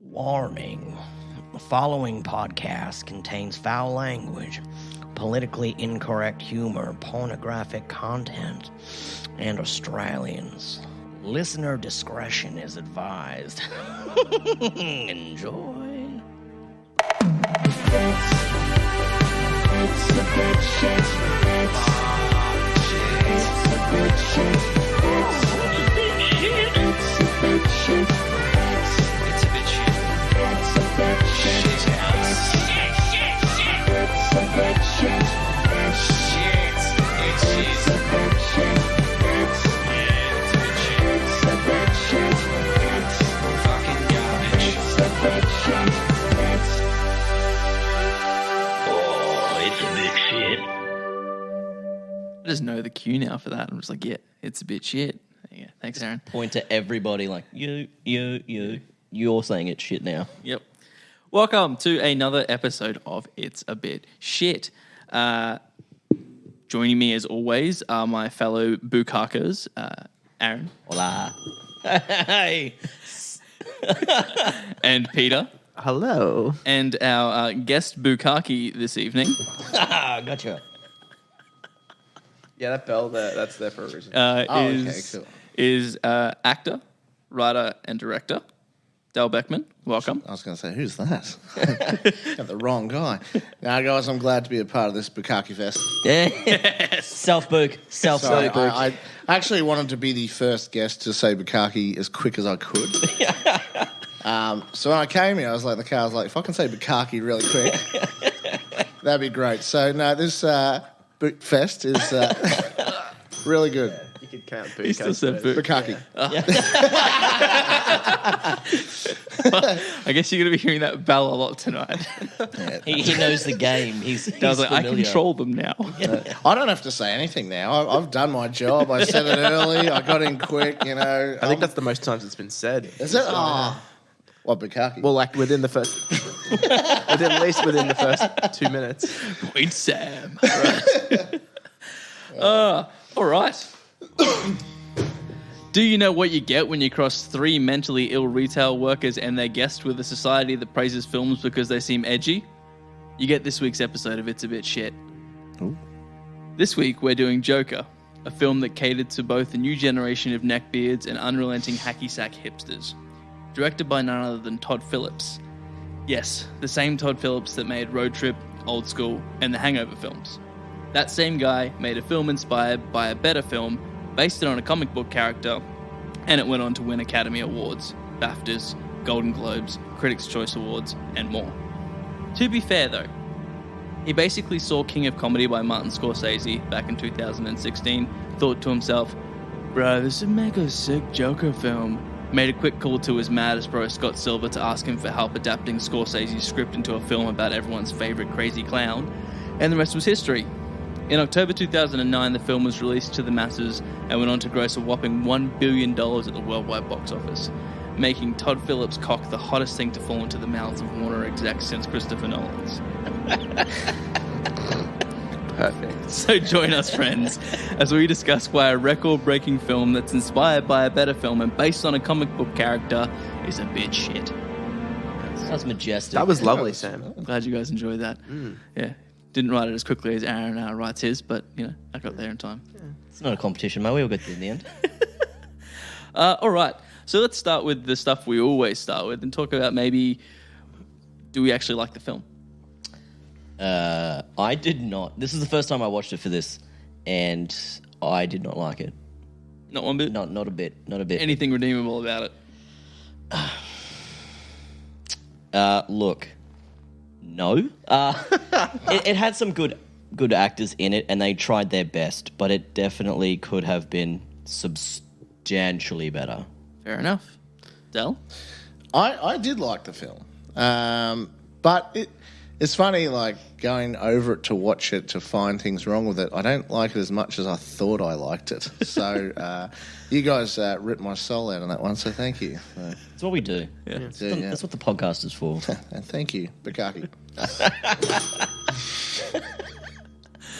Warning. The following podcast contains foul language, politically incorrect humor, pornographic content, and Australians. Listener discretion is advised. Enjoy. It's a bit shit. It's a bit shit. It's a bit shit. It's a bit shit. It's a bit shit. It's a bit shit. It's a bit shit. It's a bit shit. It's a bit shit. It's fucking garbage. It's a bit shit. It's a bit shit. I just know the cue now for that. I'm just like, yeah, it's a bit shit. Yeah, thanks, Aaron. Point to everybody like, you. You're saying it's shit now. Yep. Welcome to another episode of It's a Bit Shit. Joining me as always are my fellow bukkakers, Aaron. Hola. Hey. And Peter. Hello. And our guest bukkake this evening. Gotcha. Yeah, that bell there, that's there for a reason. Is actor, writer, and director, Dell Beckman. Welcome. I was going to say, who's that? Got the wrong guy. Now, guys, I'm glad to be a part of this bukkake fest. Yes. Self-book. So I actually wanted to be the first guest to say bukkake as quick as I could. So when I came here, I was like, the car was like, if I can say bukkake really quick, that'd be great. So, no, this book fest is really good. You could count He still said Bukkake. I guess you're going to be hearing that bell a lot tonight. He knows the game. I was like, familiar. I control them now. I don't have to say anything now. I've done my job. I said it early. I got in quick, you know. I think that's the most times it's been said. Is it? Oh. What, bukkake? Well, like within the first, at least within the first 2 minutes. Point Sam. All right. Do you know what you get when you cross three mentally ill retail workers and their guest with a society that praises films because they seem edgy? You get this week's episode of It's a Bit Shit. Ooh. This week we're doing Joker, a film that catered to both a new generation of neckbeards and unrelenting hacky sack hipsters. Directed by none other than Todd Phillips. Yes, the same Todd Phillips that made Road Trip, Old School, and the Hangover films. That same guy made a film inspired by a better film, based it on a comic book character, and it went on to win Academy Awards, BAFTAs, Golden Globes, Critics' Choice Awards, and more. To be fair though, he basically saw King of Comedy by Martin Scorsese back in 2016, thought to himself, bro, this would make a sick Joker film. Made a quick call to his maddest bro Scott Silver to ask him for help adapting Scorsese's script into a film about everyone's favourite crazy clown, and the rest was history. In October 2009, the film was released to the masses and went on to gross a whopping $1 billion at the worldwide box office, making Todd Phillips' cock the hottest thing to fall into the mouths of Warner execs since Christopher Nolan's. Perfect. So join us, friends, as we discuss why a record-breaking film that's inspired by a better film and based on a comic book character is a bit shit. That's majestic. That was lovely, Sam. Glad you guys enjoyed that. Yeah. Didn't write it as quickly as Aaron writes his, but, you know, I got there in time. It's not a competition, mate. We all got there in the end. All right. So let's start with the stuff we always start with and talk about maybe, do we actually like the film? I did not. This is the first time I watched it for this, and I did not like it. Not one bit? Not a bit. Not a bit. Anything redeemable about it? Look, no. It had some good actors in it, and they tried their best, but it definitely could have been substantially better. Fair enough. Dell? I did like the film. But it's funny, like, going over it to watch it to find things wrong with it. I don't like it as much as I thought I liked it. So you guys ripped my soul out on that one, so thank you. That's what we do. Yeah. That's what the podcast is for. And thank you, bukkake.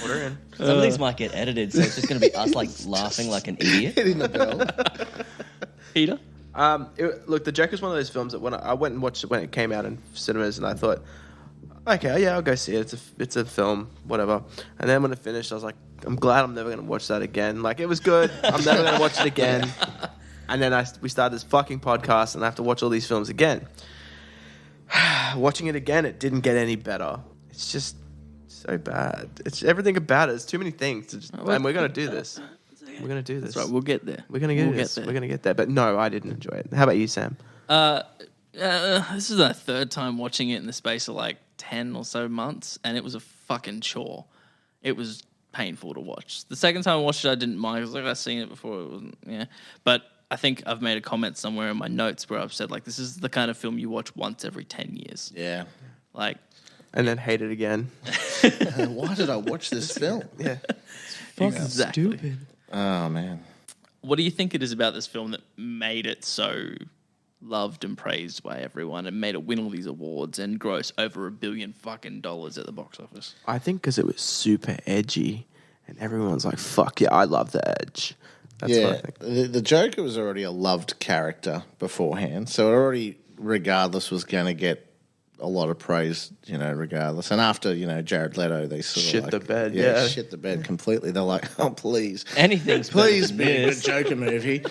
Order in. Some of these might get edited, so it's just going to be us, like, laughing like an idiot. Hitting the bell. Peter? Look, The Joker's one of those films that when I went and watched it when it came out in cinemas, and I thought, okay, yeah, I'll go see it. It's a film, whatever. And then when it finished, I was like, I'm glad I'm never going to watch that again. Like, it was good. I'm never going to watch it again. And then we started this fucking podcast, and I have to watch all these films again. Watching it again, it didn't get any better. It's just so bad. It's everything about it. There's too many things. And we're going to do this. We're going to do this. That's right, we'll get there. We're going to get this. We're going to get there. But no, I didn't enjoy it. How about you, Sam? This is our third time watching it in the space of like 10 or so months, and it was a fucking chore. It was painful to watch. The second time I watched it, I didn't mind. I was like, I've seen it before. It wasn't, yeah. But I think I've made a comment somewhere in my notes where I've said, like, this is the kind of film you watch once every 10 years. Yeah. Like, And then hate it again. Why did I watch this film? Yeah. exactly. Stupid. Oh, man. What do you think it is about this film that made it so loved and praised by everyone and made it win all these awards and gross over $1 billion fucking dollars at the box office? I think because it was super edgy, and everyone's like, "Fuck yeah, I love the edge." That's what I Yeah, think. the Joker was already a loved character beforehand, so it already, regardless, was going to get a lot of praise, regardless. And after, Jared Leto, they sort of Shit like, the bed, yeah. shit the bed completely. They're like, oh, please. Anything's Please better be than a this. Joker movie.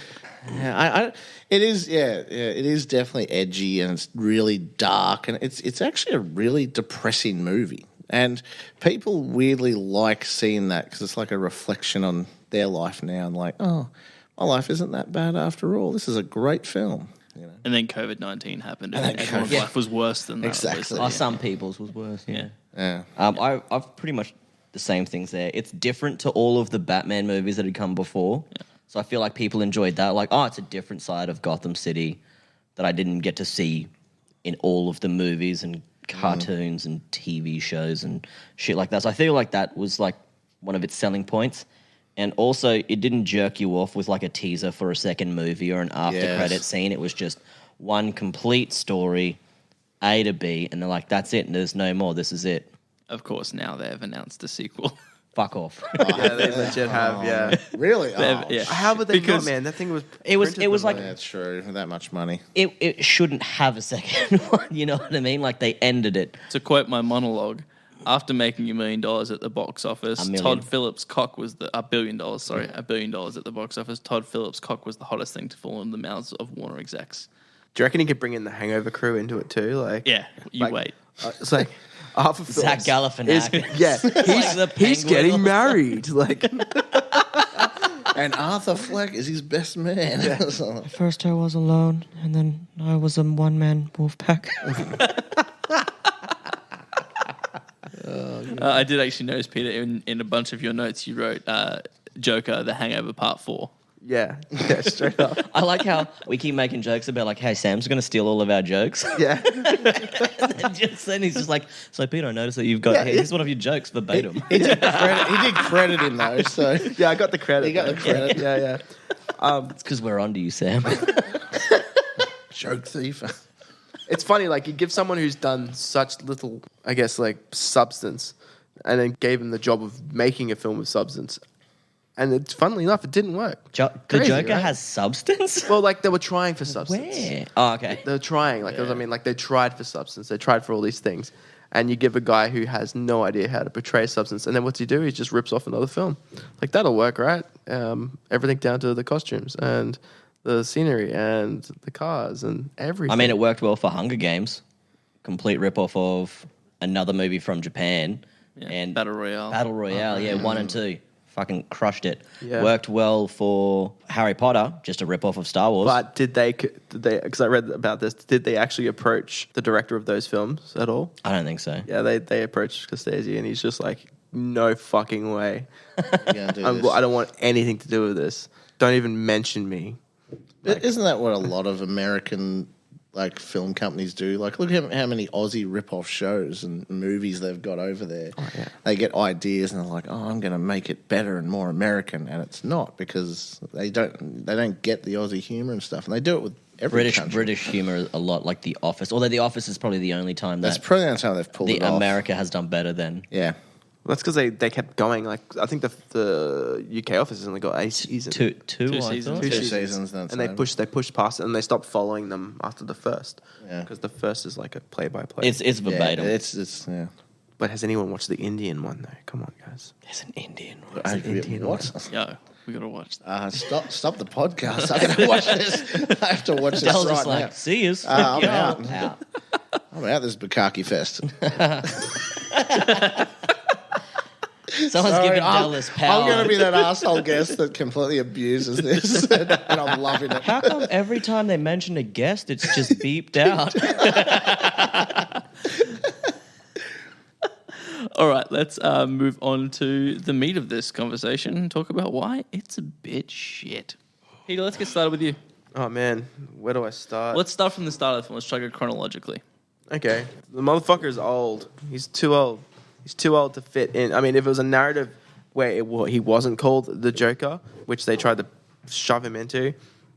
Yeah, it is definitely edgy and it's really dark and it's actually a really depressing movie. And people weirdly like seeing that because it's like a reflection on their life now and like, oh, my life isn't that bad after all. This is a great film. And then COVID-19 happened, and then everyone's COVID. life was worse than that. Exactly. obviously. Oh, some people's was worse. Yeah. Yeah. I've pretty much the same things there. It's different to all of the Batman movies that had come before. Yeah. So I feel like people enjoyed that. Like, oh, it's a different side of Gotham City that I didn't get to see in all of the movies and cartoons and TV shows and shit like that. So I feel like that was like one of its selling points. And also, it didn't jerk you off with like a teaser for a second movie or an after credit scene. It was just one complete story, A to B, and they're like, that's it, and there's no more. This is it. Of course, now they've announced a sequel. Fuck off. Yeah, they legit have. Yeah. Really? Oh, Yeah. How would they Because not, man? That thing was. It was printed like- them, that's true. That much money. It shouldn't have a second one. You know what I mean? Like, they ended it. To quote my monologue, after making $1 million at the box office, $1 million. Todd Phillips' cock was $1 billion. Sorry, $1 billion at the box office. Todd Phillips' cock was the hottest thing to fall in the mouths of Warner execs. Do you reckon he could bring in the Hangover crew into it too? Like, Yeah, you like, wait. It's like Arthur Zach Phillips Galifianakis. Yeah, the he's Penguin getting or married. Like, And Arthur Fleck is his best man. So- First I was alone, and then I was a one-man wolf pack. I did actually notice, Peter, in a bunch of your notes, you wrote Joker, The Hangover Part 4. yeah, straight up. I like how we keep making jokes about like, hey, Sam's going to steal all of our jokes. Yeah, And then he's just like, so Peter, I noticed that you've got, here's one of your jokes verbatim. he did credit him though, so yeah. I got the credit. he got the credit. Yeah. It's because we're onto you, Sam. Joke thief. It's funny, like, you give someone who's done such little, I guess, like, substance, and then gave him the job of making a film of substance. And it's, funnily enough, it didn't work. The Crazy, Joker right? has substance? Well, like, they were trying for substance. Where? Oh, okay. They were trying, like, I mean, like, they tried for substance. They tried for all these things. And you give a guy who has no idea how to portray substance, and then what's he do? He just rips off another film. Like, that'll work, right? Everything down to the costumes and the scenery and the cars and everything. I mean, it worked well for Hunger Games. Complete rip-off of another movie from Japan. Yeah, And Battle Royale. Battle Royale, 1 and 2. Fucking crushed it. Yeah. Worked well for Harry Potter, just a rip-off of Star Wars. But did they, because I read about this, did they actually approach the director of those films at all? I don't think so. Yeah, they approached Scorsese, and he's just like, no fucking way. You're gonna do this. I don't want anything to do with this. Don't even mention me. Isn't that what a lot of American like film companies do? Like, look at how many Aussie rip-off shows and movies they've got over there. Oh, yeah. They get ideas and they're like, "Oh, I'm going to make it better and more American," and it's not because they don't get the Aussie humor and stuff, and they do it with every country. British humor a lot, like The Office. Although The Office is probably the only time That's that probably the only time they've pulled the it off. America has done better than. Yeah, That's because they kept going. Like I think the UK office has only got 8 seasons. Two Two I seasons. thought. Two seasons, that's and they pushed past it, and they stopped following them after the first. Yeah. Because the first is like a play-by-play. It's verbatim. It's yeah. But has anyone watched the Indian one though? Come on, guys. There's an Indian one. What? Yo, we gotta watch that. Stop the podcast. I gotta watch this. I have to watch this Dell's right just now. like, see yous. I'm You're out. out. I'm out this bukkake fest. Someone's Sorry, giving Dell this power. I'm going to be that asshole guest that completely abuses this, and I'm loving it. How come every time they mention a guest, it's just beeped out? All right, let's move on to the meat of this conversation and talk about why it's a bit shit. Peter, let's get started with you. Oh man, where do I start? Let's start from the start of the film. Let's try to go chronologically. Okay, the motherfucker is old. He's too old. He's too old to fit in. I mean, if it was a narrative where he wasn't called the Joker, which they tried to shove him into,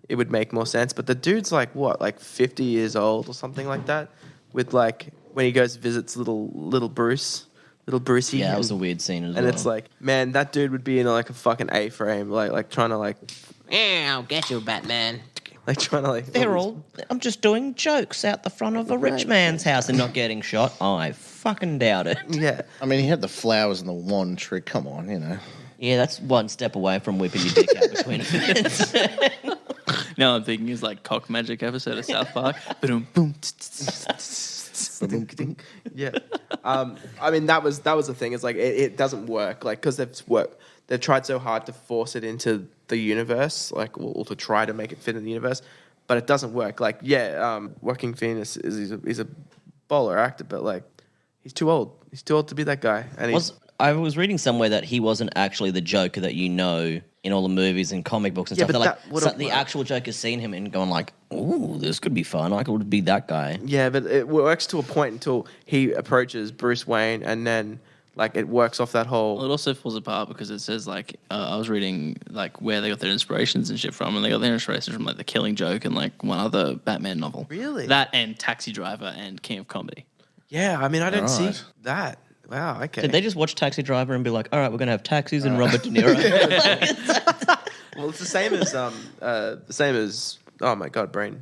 it would make more sense. But the dude's like what, like 50 years old or something like that. With like when he goes visits little Brucey. Yeah, that was a weird scene as well. And it's like, man, that dude would be in like a fucking A-frame, like trying to like, Yeah, I'll get you, Batman. like trying to like. they're all. I'm just doing jokes out the front of a rich man's house and not getting shot. I fucking doubt it. Yeah. I mean, he had the flowers and the wand trick. Come on, you know. Yeah, that's one step away from whipping your dick out between fence. Now I'm thinking it's like cock magic episode of South Park. Boom, boom. Yeah. I mean, that was the thing. It's like it doesn't work. Like because they've tried so hard to force it into the universe, like or to try to make it fit in the universe, but it doesn't work. Like Joaquin Phoenix is a bowler actor, but like he's too old. He's too old to be that guy. And I was reading somewhere that he wasn't actually the Joker that you know in all the movies and comic books and Yeah, stuff. but They're like, that would've the worked. actual Joker's seen him and going like, "Ooh, this could be fun. I could be that guy." yeah, but it works to a point until he approaches Bruce Wayne, and then like it works off that whole. Well, it also falls apart because it says like I was reading like where they got their inspirations and shit from, and they got their inspirations from like The Killing Joke and like one other Batman novel. Really? That and Taxi Driver and King of Comedy. Yeah, I mean, I didn't see Right. that. Wow. Okay. Did they just watch Taxi Driver and be like, "All right, we're gonna have taxis and Robert De Niro"? Well, it's the same as oh my god, brain.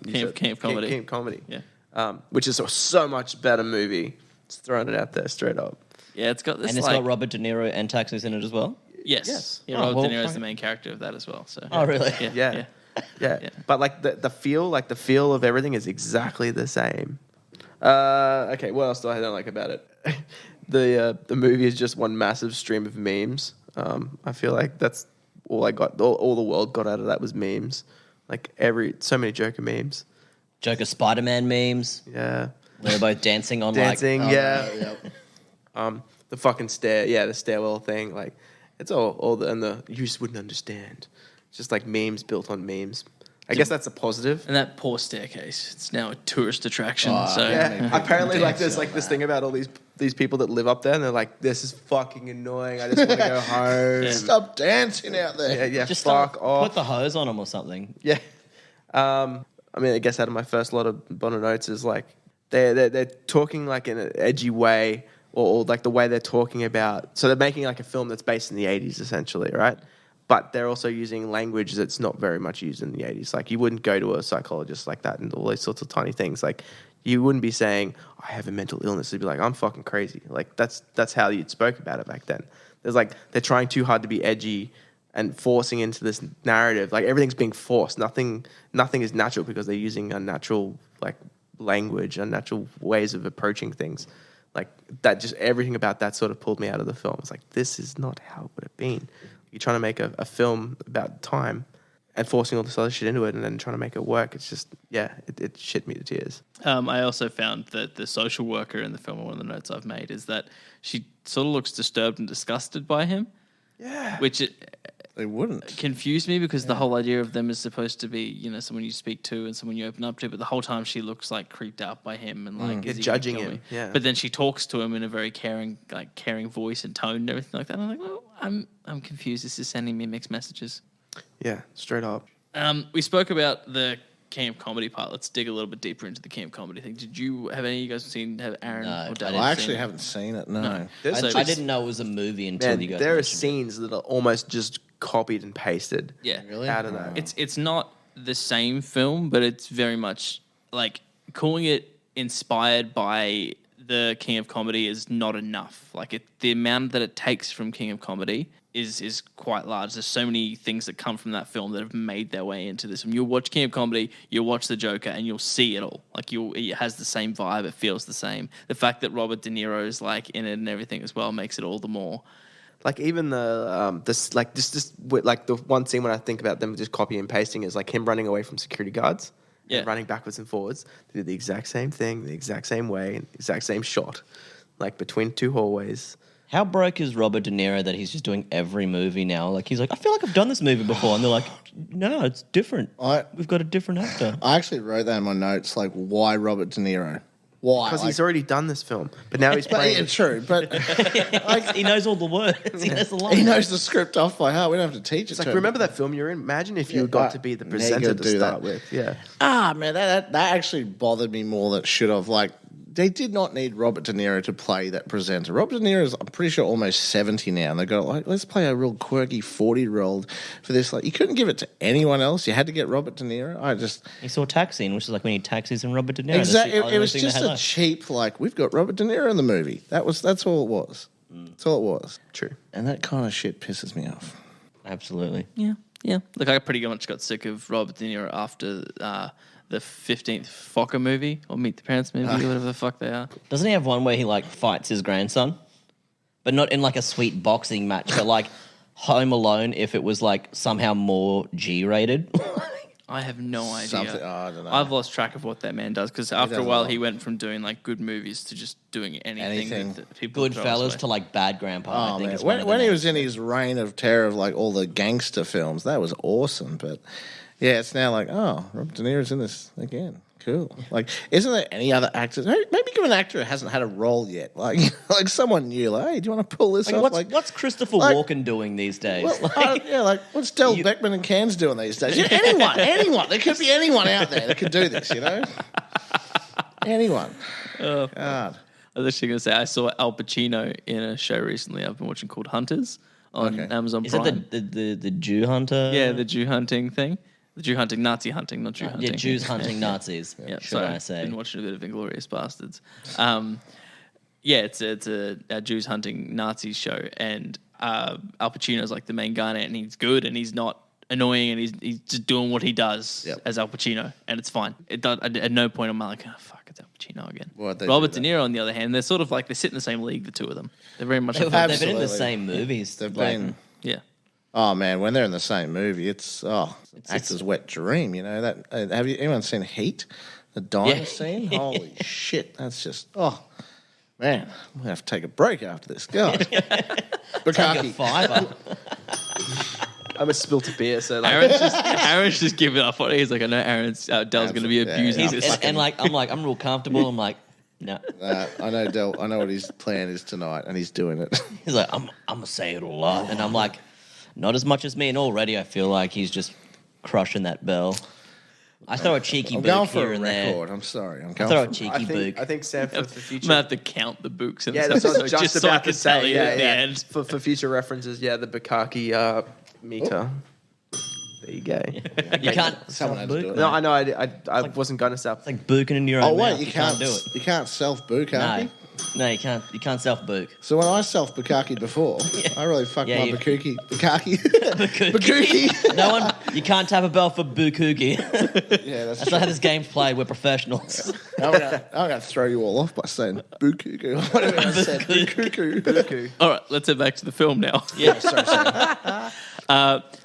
King of Comedy. King of Comedy. Yeah. Which is a so much better movie. Just throwing it out there straight up. Yeah, it's got this And it's like got Robert De Niro and taxis in it as well. yes. Yes. Yeah, Oh, Robert well, De Niro is fuck the it. main character of that as well. So Oh, really? Yeah. Yeah. But like the feel of everything is exactly the same. Okay, what else do I don't like about it? The movie is just one massive stream of memes. I feel like that's all I got. All the world got out of that was memes. Like so many Joker memes. Joker Spider-Man memes. Yeah. They're both dancing on Dancing, like. yeah. Yep. The fucking the stairwell thing. Like it's all you just wouldn't understand. It's just like memes built on memes. I guess that's a positive. And that poor staircase, it's now a tourist attraction. Oh, so Yeah. Apparently, like there's Dancing like on this that. thing about all these people that live up there, and they're like, "This is fucking annoying. I just want to go home." Stop dancing out there. Yeah, Just fuck off. put the hose on them or something. Yeah. I mean, I guess out of my first lot of Bono notes is like they're talking like in an edgy way, or like the way they're talking about. So they're making like a film that's based in the 80s, essentially, right? But they're also using language that's not very much used in the 80s. Like you wouldn't go to a psychologist like that and all those sorts of tiny things. Like you wouldn't be saying, "I have a mental illness." You'd be like, "I'm fucking crazy." Like that's how you'd spoke about it back then. There's like they're trying too hard to be edgy and forcing into this narrative. Like everything's being forced. Nothing is natural because they're using unnatural like language, unnatural ways of approaching things. Like that, just everything about that sort of pulled me out of the film. It's like, this is not how it would have been. You're trying to make a film about time and forcing all this other shit into it and then trying to make it work. It's just, it shit me to tears. I also found that the social worker in the film, one of the notes I've made, is that she sort of looks disturbed and disgusted by him. Yeah. Which They wouldn't. confused me because the whole idea of them is supposed to be, you know, someone you speak to and someone you open up to, but the whole time she looks like creeped out by him and like is he gonna judging kill him, me? yeah. But then she talks to him in a very caring voice and tone and everything like that. And I'm like, well, I'm confused. This is sending me mixed messages. Yeah, straight up. We spoke about the camp comedy part, let's dig a little bit deeper into the camp comedy thing. Did you have any of you guys seen? Have Aaron No, or Dad? I seen actually it? haven't seen it. No. There's I just- didn't know it was a movie until Man, you guys there are mentioned it. scenes that are almost just copied and pasted Yeah, Really? out of that. It's not the same film, but it's very much like calling it inspired by the King of Comedy is not enough. Like the amount that it takes from King of Comedy is quite large. There's so many things that come from that film that have made their way into this. And you'll watch King of Comedy, you'll watch The Joker, and you'll see it all. Like it has the same vibe. It feels the same. The fact that Robert De Niro's like in it and everything as well makes it all the more. Like even the the one scene when I think about them just copying and pasting is like him running away from security guards, Yeah. and running backwards and forwards. They did the exact same thing, the exact same way, the exact same shot, like between two hallways. How broke is Robert De Niro that he's just doing every movie now? Like he's like, I feel like I've done this movie before, and they're like, no, it's different. We've got a different actor. I actually wrote that in my notes, like, why Robert De Niro? Why? Because he's already done this film, but now he's But, playing. yeah, true, but He knows all the words. He knows the lines. he knows the script off by heart. We don't have to teach it It's to like, him. remember that film you're in? Imagine if you Yeah, got to be the now you presenter gotta to do start that. with. Yeah. Man, that actually bothered me more than it should have. Like, they did not need Robert De Niro to play that presenter. Robert De Niro is, I'm pretty sure, almost 70 now, and they go, like, let's play a real quirky 40-year-old for this. Like, you couldn't give it to anyone else. You had to get Robert De Niro. He saw Taxi, which is like we need taxis and Robert De Niro. Exactly. That's the It only was thing they just had a left. cheap, like, we've got Robert De Niro in the movie. That's all it was. That's all it was. True. And that kind of shit pisses me off. Absolutely. Yeah. Look, I pretty much got sick of Robert De Niro after the 15th Fokker movie or Meet the Parents movie, or whatever the fuck they are. Doesn't he have one where he like fights his grandson, but not in like a sweet boxing match, but like Home Alone if it was like somehow more G-rated? I have no idea. Something- I don't know. I've lost track of what that man does because after a does a while lot. he went from doing like good movies to just doing anything. Anything. That people throw us Goodfellas away. to like Bad Grandpa. Oh, I think man. is one of the When he names. was in his reign of terror of like all the gangster films, that was awesome. But yeah, it's now like, oh, Robert De Niro's in this again. Cool. Like, isn't there any other actors? Maybe give an actor who hasn't had a role yet, like like someone new. Like, hey, do you want to pull this Like, off? what's Christopher like- Walken doing these days? Well, like what's Dell Beckman and Cairns doing these days? Yeah, anyone. There could be anyone out there that could do this. You know, anyone. Oh, God. I was actually going to say I saw Al Pacino in a show recently I've been watching called Hunters on Okay. Amazon Is Prime. it the Jew hunter? Yeah, the Jew hunting thing. The Jew hunting, Nazi hunting, not Jew hunting. Yeah, Jews hunting Nazis. Yeah, should sorry, I say? been watching a bit of Inglorious Bastards. Yeah, it's a Jews hunting Nazis show, and Al Pacino's like the main guy in it, and he's good, and he's not annoying, and he's just doing what he does Yep. as Al Pacino, and it's fine. It does, at no point am I like, oh fuck, it's Al Pacino again. Why'd they Robert do De Niro, on the other hand, they're sort of like they sit in the same league, the two of them. They're very much. They've like, been in the Absolutely. same movies. They've like, been. yeah. Oh man, when they're in the same movie, it's actor's wet dream. You know that? Have you anyone seen Heat? The diner Yeah. scene. Holy shit, that's just man. I'm gonna have to take a break after this. God, Take a Bukkake. fiver. I almost spilt a beer, so like, Aaron's just giving up on it. He's like, I know Dell's going to be Absolutely. abusing Yeah, this. and like I'm real comfortable. I'm like, no. I know Del. I know what his plan is tonight, and he's doing it. He's like, I'm gonna say it a lot, and I'm like, not as much as me. And already I feel like he's just crushing that bell. I throw a cheeky I'm book going for here a and there. record. I'm sorry. I'm I going throw a for cheeky book. I think Sam for the I'm future. gonna have to count the books. And Yeah, that's what I was stuff, just so I about can to tell say. you Yeah, at the yeah. end. For future references, yeah, the bukkake meter. There you go. You can't. Someone had to do it. No, I know. I wasn't going to stop. It's like booking in your own Oh wait, mouth. you can't do it. You can't self No, bukkake. no, you can't. You can't self book. So when I self bukkake before, I really fucked Yeah, my you- bukkake. Bukkake. No one. You can't tap a bell for bukkake. Yeah, that's That's not how this game's played. We're professionals. I'm gonna throw you all off by saying bukkake or whatever I said. Bukkake. All right, let's head back to the film now. Yeah. Sorry.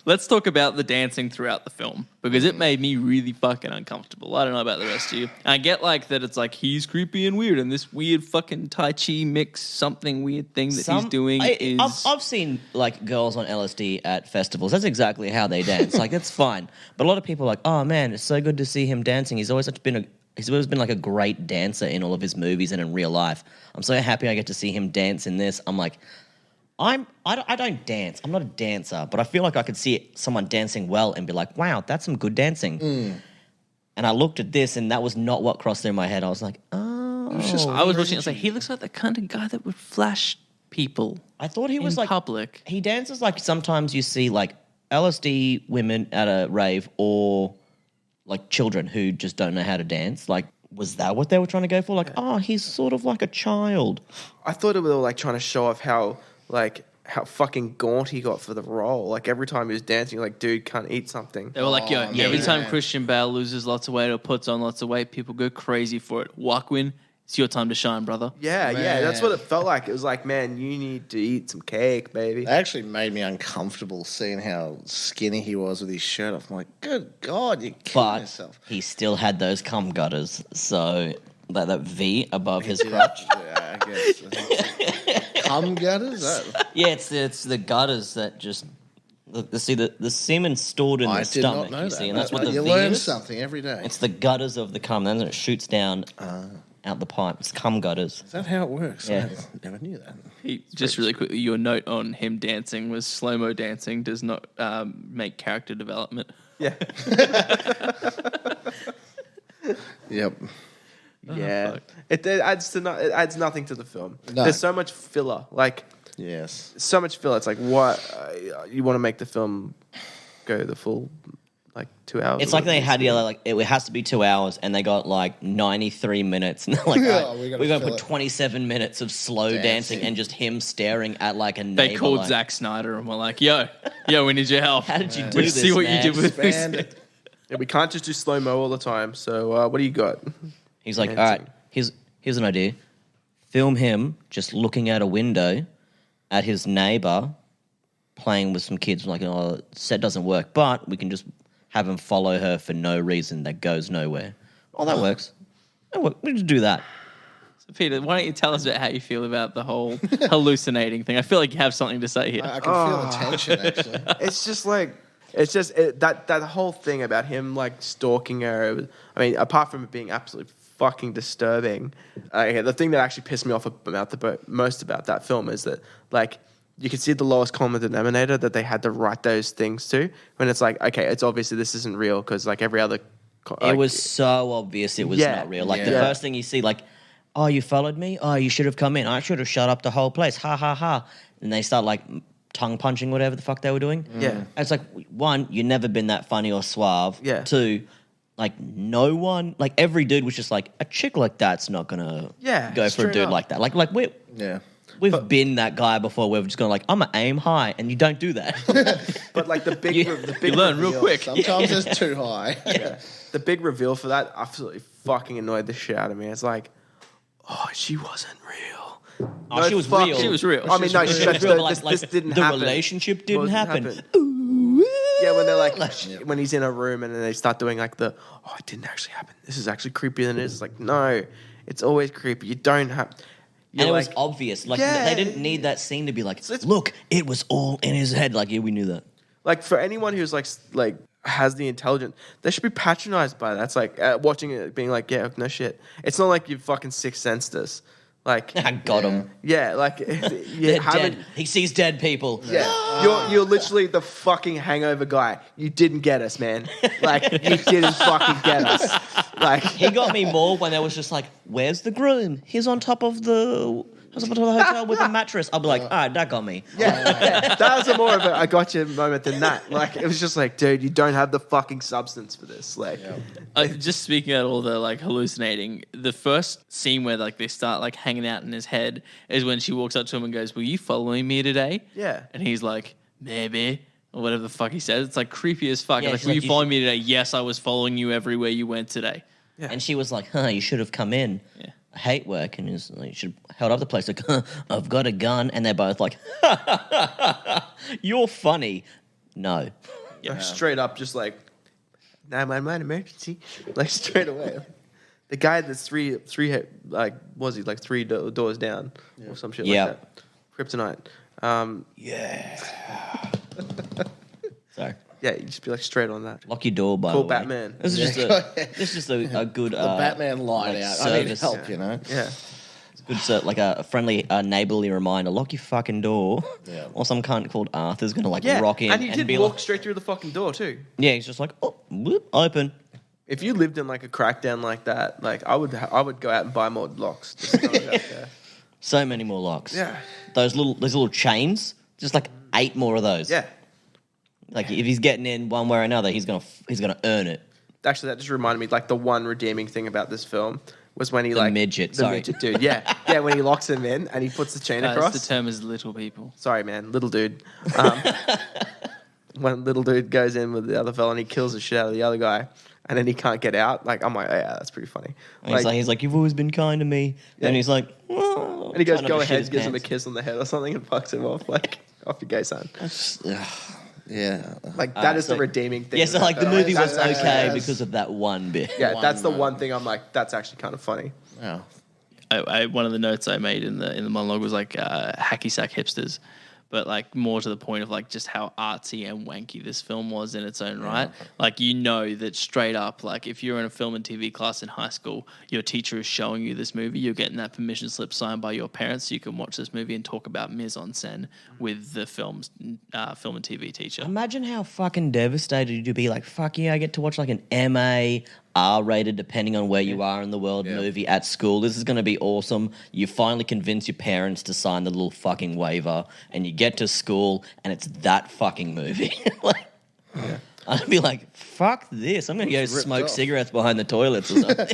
Let's talk about the dancing throughout the film because it made me really fucking uncomfortable. I don't know about the rest of you. I get like that it's like he's creepy and weird and this weird fucking Tai Chi mix something weird thing that he's doing is... I've seen like girls on LSD at festivals. That's exactly how they dance. Like that's fine. But a lot of people are like, oh man, it's so good to see him dancing. He's always been like a great dancer in all of his movies and in real life. I'm so happy I get to see him dance in this. I'm like, I don't dance. I'm not a dancer, but I feel like I could see someone dancing well and be like, wow, that's some good dancing. And I looked at this, and that was not what crossed through my head. I was like, oh. I was watching it. I was like, he looks like the kind of guy that would flash people. I thought he in was like public. He dances like sometimes you see like LSD women at a rave or like children who just don't know how to dance. Like, was that what they were trying to go for? Like, oh, he's sort of like a child. I thought it was like trying to show off how fucking gaunt he got for the role. Like every time he was dancing, like, dude can't eat something. They were like, yo, yeah, every time man. Christian Bale loses lots of weight or puts on lots of weight, people go crazy for it. Joaquin, it's your time to shine, brother. Yeah, yeah, that's Man. what it felt like. It was like, man, you need to eat some cake, baby. It actually made me uncomfortable seeing how skinny he was with his shirt off. I'm like, good God, you're killing But yourself. he still had those cum gutters. So that V above his crotch. Yeah, I guess. Cum gutters? Yeah, it's the gutters that just see the semen stored in I the did stomach. not know You that. see, and that's what the you V learn is. something every day. It's the gutters of the cum, then it shoots down out the pipe. It's cum gutters. Is that how it works? Yeah. I never knew that. Just really quickly, your note on him dancing was slow-mo dancing does not make character development. Yeah, Yep. yeah. fuck. It adds nothing to the film. No. There's so much filler. Like Yes. so much filler. It's like, what you want to make the film go the full like 2 hours? It's or like they whatever. had like it has to be 2 hours, and they got like 93 minutes, and they're like, Yeah, all right, we gotta we're gonna fill put it. 27 minutes of slow dancing Dancing. and just him staring at like a neighbor. They called like, Zack Snyder and were like, yo, we need your help. How did you do We this? see what man? you did with Expand this. it. Yeah, we can't just do slow mo all the time. So what do you got? He's like, all Dancing. right, here's an idea. Film him just looking out a window at his neighbor playing with some kids. Like, oh, set doesn't work, but we can just have him follow her for no reason that goes nowhere. Oh, that works. We just do that. So Peter, why don't you tell us about how you feel about the whole hallucinating thing? I feel like you have something to say here. I can feel the tension, actually. It's just like that whole thing about him like stalking her. I mean, apart from it being absolutely fucking disturbing, the thing that actually pissed me off about most about that film is that like you can see the lowest common denominator that they had to write those things to. When it's like, okay, it's obviously this isn't real because like every other. It was so obvious it was Yeah. not real. Like the Yeah. first thing you see, like, oh, you followed me? Oh, you should have come in. I should have shut up the whole place. Ha ha ha. And they start like tongue punching whatever the fuck they were doing. Yeah. And it's like, one, you've never been that funny or suave. Yeah. Two, like no one, like every dude was just like, a chick like that's not gonna Yeah, go for a straight dude up. like that. Like Yeah. we've been that guy before. We've just gone like, I'm gonna aim high, and you don't do that. But like the big, the big You learn real reveal- quick. Sometimes it's too high. The big reveal for that absolutely fucking annoyed the shit out of me. It's like, oh, she wasn't real. Oh, she was real. She was real. I mean, no, She she, was real, but, this, like, this didn't the happen. relationship didn't Wasn't happen. Yeah, when they're like, when he's in a room and then they start doing like oh, it didn't actually happen. This is actually creepier than it is. It's like, no, it's always creepy. You don't have. And it was obvious. Like Yeah. they didn't need that scene to be like, So it's- look, it was all in his head. Like, yeah, we knew that. like for anyone who's like has the intelligence, they should be patronized by that. It's like watching it, being like, yeah, no shit. It's not like you fucking sixth sensed this. Like, I got him. yeah, like you They're haven't. dead. He sees dead people. Yeah, you're literally the fucking hangover guy. You didn't get us, man. Like you didn't fucking get us. Like He got me more when there was just like, where's the groom? He's on top of the hotel with a mattress. I'll be like, all right, that got me. yeah, that was a more of a I got you moment than that. Like it was just like, dude, you don't have the fucking substance for this. Like, Just speaking of all the like hallucinating, the first scene where like they start like hanging out in his head is when she walks up to him and goes, "Were you following me today?" Yeah. and he's like, "Maybe." Or whatever the fuck he says. It's like creepy as fuck. Yeah, Like, she's were like, you you following me today? Yes, I was following you everywhere you went today. And she was like, you should have come in. Yeah. I hate work. And he's like, you should have held up the place. Like, I've got a gun. And they're both like, you're funny. No. straight up, just like 911 emergency, like straight away. The guy that's three like was he like three doors down or some shit Yeah. like that. Kryptonite. So, Yeah, you just be like straight on that. lock your door, by Call the way. Batman. This is just a good... The Batman light like, out. I need service. help, you know? Yeah. Good, like a friendly, neighborly reminder. Lock your fucking door. Yeah. Or some cunt called Arthur's going to like Yeah, rock in and he did be walk like... straight through the fucking door too. Yeah, he's just like, oh, whoop, open. If you lived in like a crackdown like that, like I would go out and buy more locks. Just throw it out there. So many more locks. Yeah. Those little chains, just like 8 more of those. Yeah. Like if he's getting in one way or another, he's gonna earn it. Actually, that just reminded me. Like the one redeeming thing about this film was when he The midget, the sorry. midget dude. Yeah, yeah. When he locks him in and he puts the chain across. The term is little people. Sorry, man, little dude. When little dude goes in with the other fella and he kills the shit out of the other guy, and then he can't get out. Like I'm like, oh, yeah, that's pretty funny. And he's like, you've always been kind to me. Yeah. And he's like, oh, and he goes, trying not go to shit ahead, his gives him a pants. kiss on the head or something, and fucks him off. Like, off you go, son. Yeah. Like that is so- the redeeming thing. Yeah, so like the about movie that. was That's okay actually- because of that one bit. Yeah, One that's the moment. one thing I'm like, that's actually kind of funny. Yeah. I one of the notes I made in the monologue was like hacky sack hipsters, but like more to the point of like just how artsy and wanky this film was in its own right. Like you know that straight up, like if you're in a film and TV class in high school, your teacher is showing you this movie, you're getting that permission slip signed by your parents so you can watch this movie and talk about mise en scène with the film and TV teacher. Imagine how fucking devastated you'd be like, fuck yeah, I get to watch like an MA, R-rated, depending on where you are in the world, movie at school. This is going to be awesome. You finally convince your parents to sign the little fucking waiver, and you get to school, and it's that fucking movie. Like, I'd be like, fuck this. I'm going to go smoke off. cigarettes behind the toilets or something.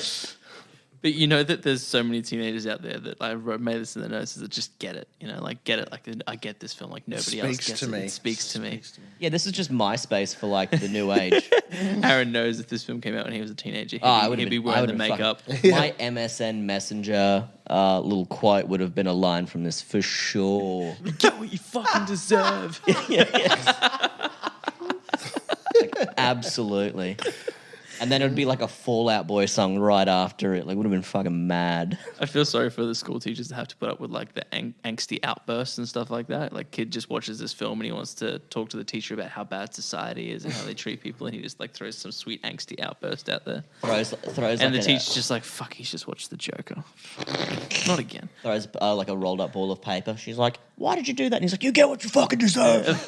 But you know that there's so many teenagers out there that I made this in the notes is that just get it, you know, like get it, like I get this film like nobody else Speaks gets to it. me. It speaks to me. Yeah, this is just MySpace for like the new age. Aaron knows if this film came out when he was a teenager, I he'd be wearing the makeup. My MSN Messenger little quote would have been a line from this for sure. Get what you fucking deserve. Absolutely. And then it would be like a Fall Out Boy song right after it. Like, would have been fucking mad. I feel sorry for the school teachers to have to put up with like the angsty outbursts and stuff like that. Like, kid just watches this film and he wants to talk to the teacher about how bad society is and how they treat people, and he just like throws some sweet angsty outburst out there. Throws And the like teacher's just like, "Fuck, he's just watched The Joker. Not again." throws like a rolled up ball of paper. She's like, "Why did you do that?" And he's like, "You get what you fucking deserve."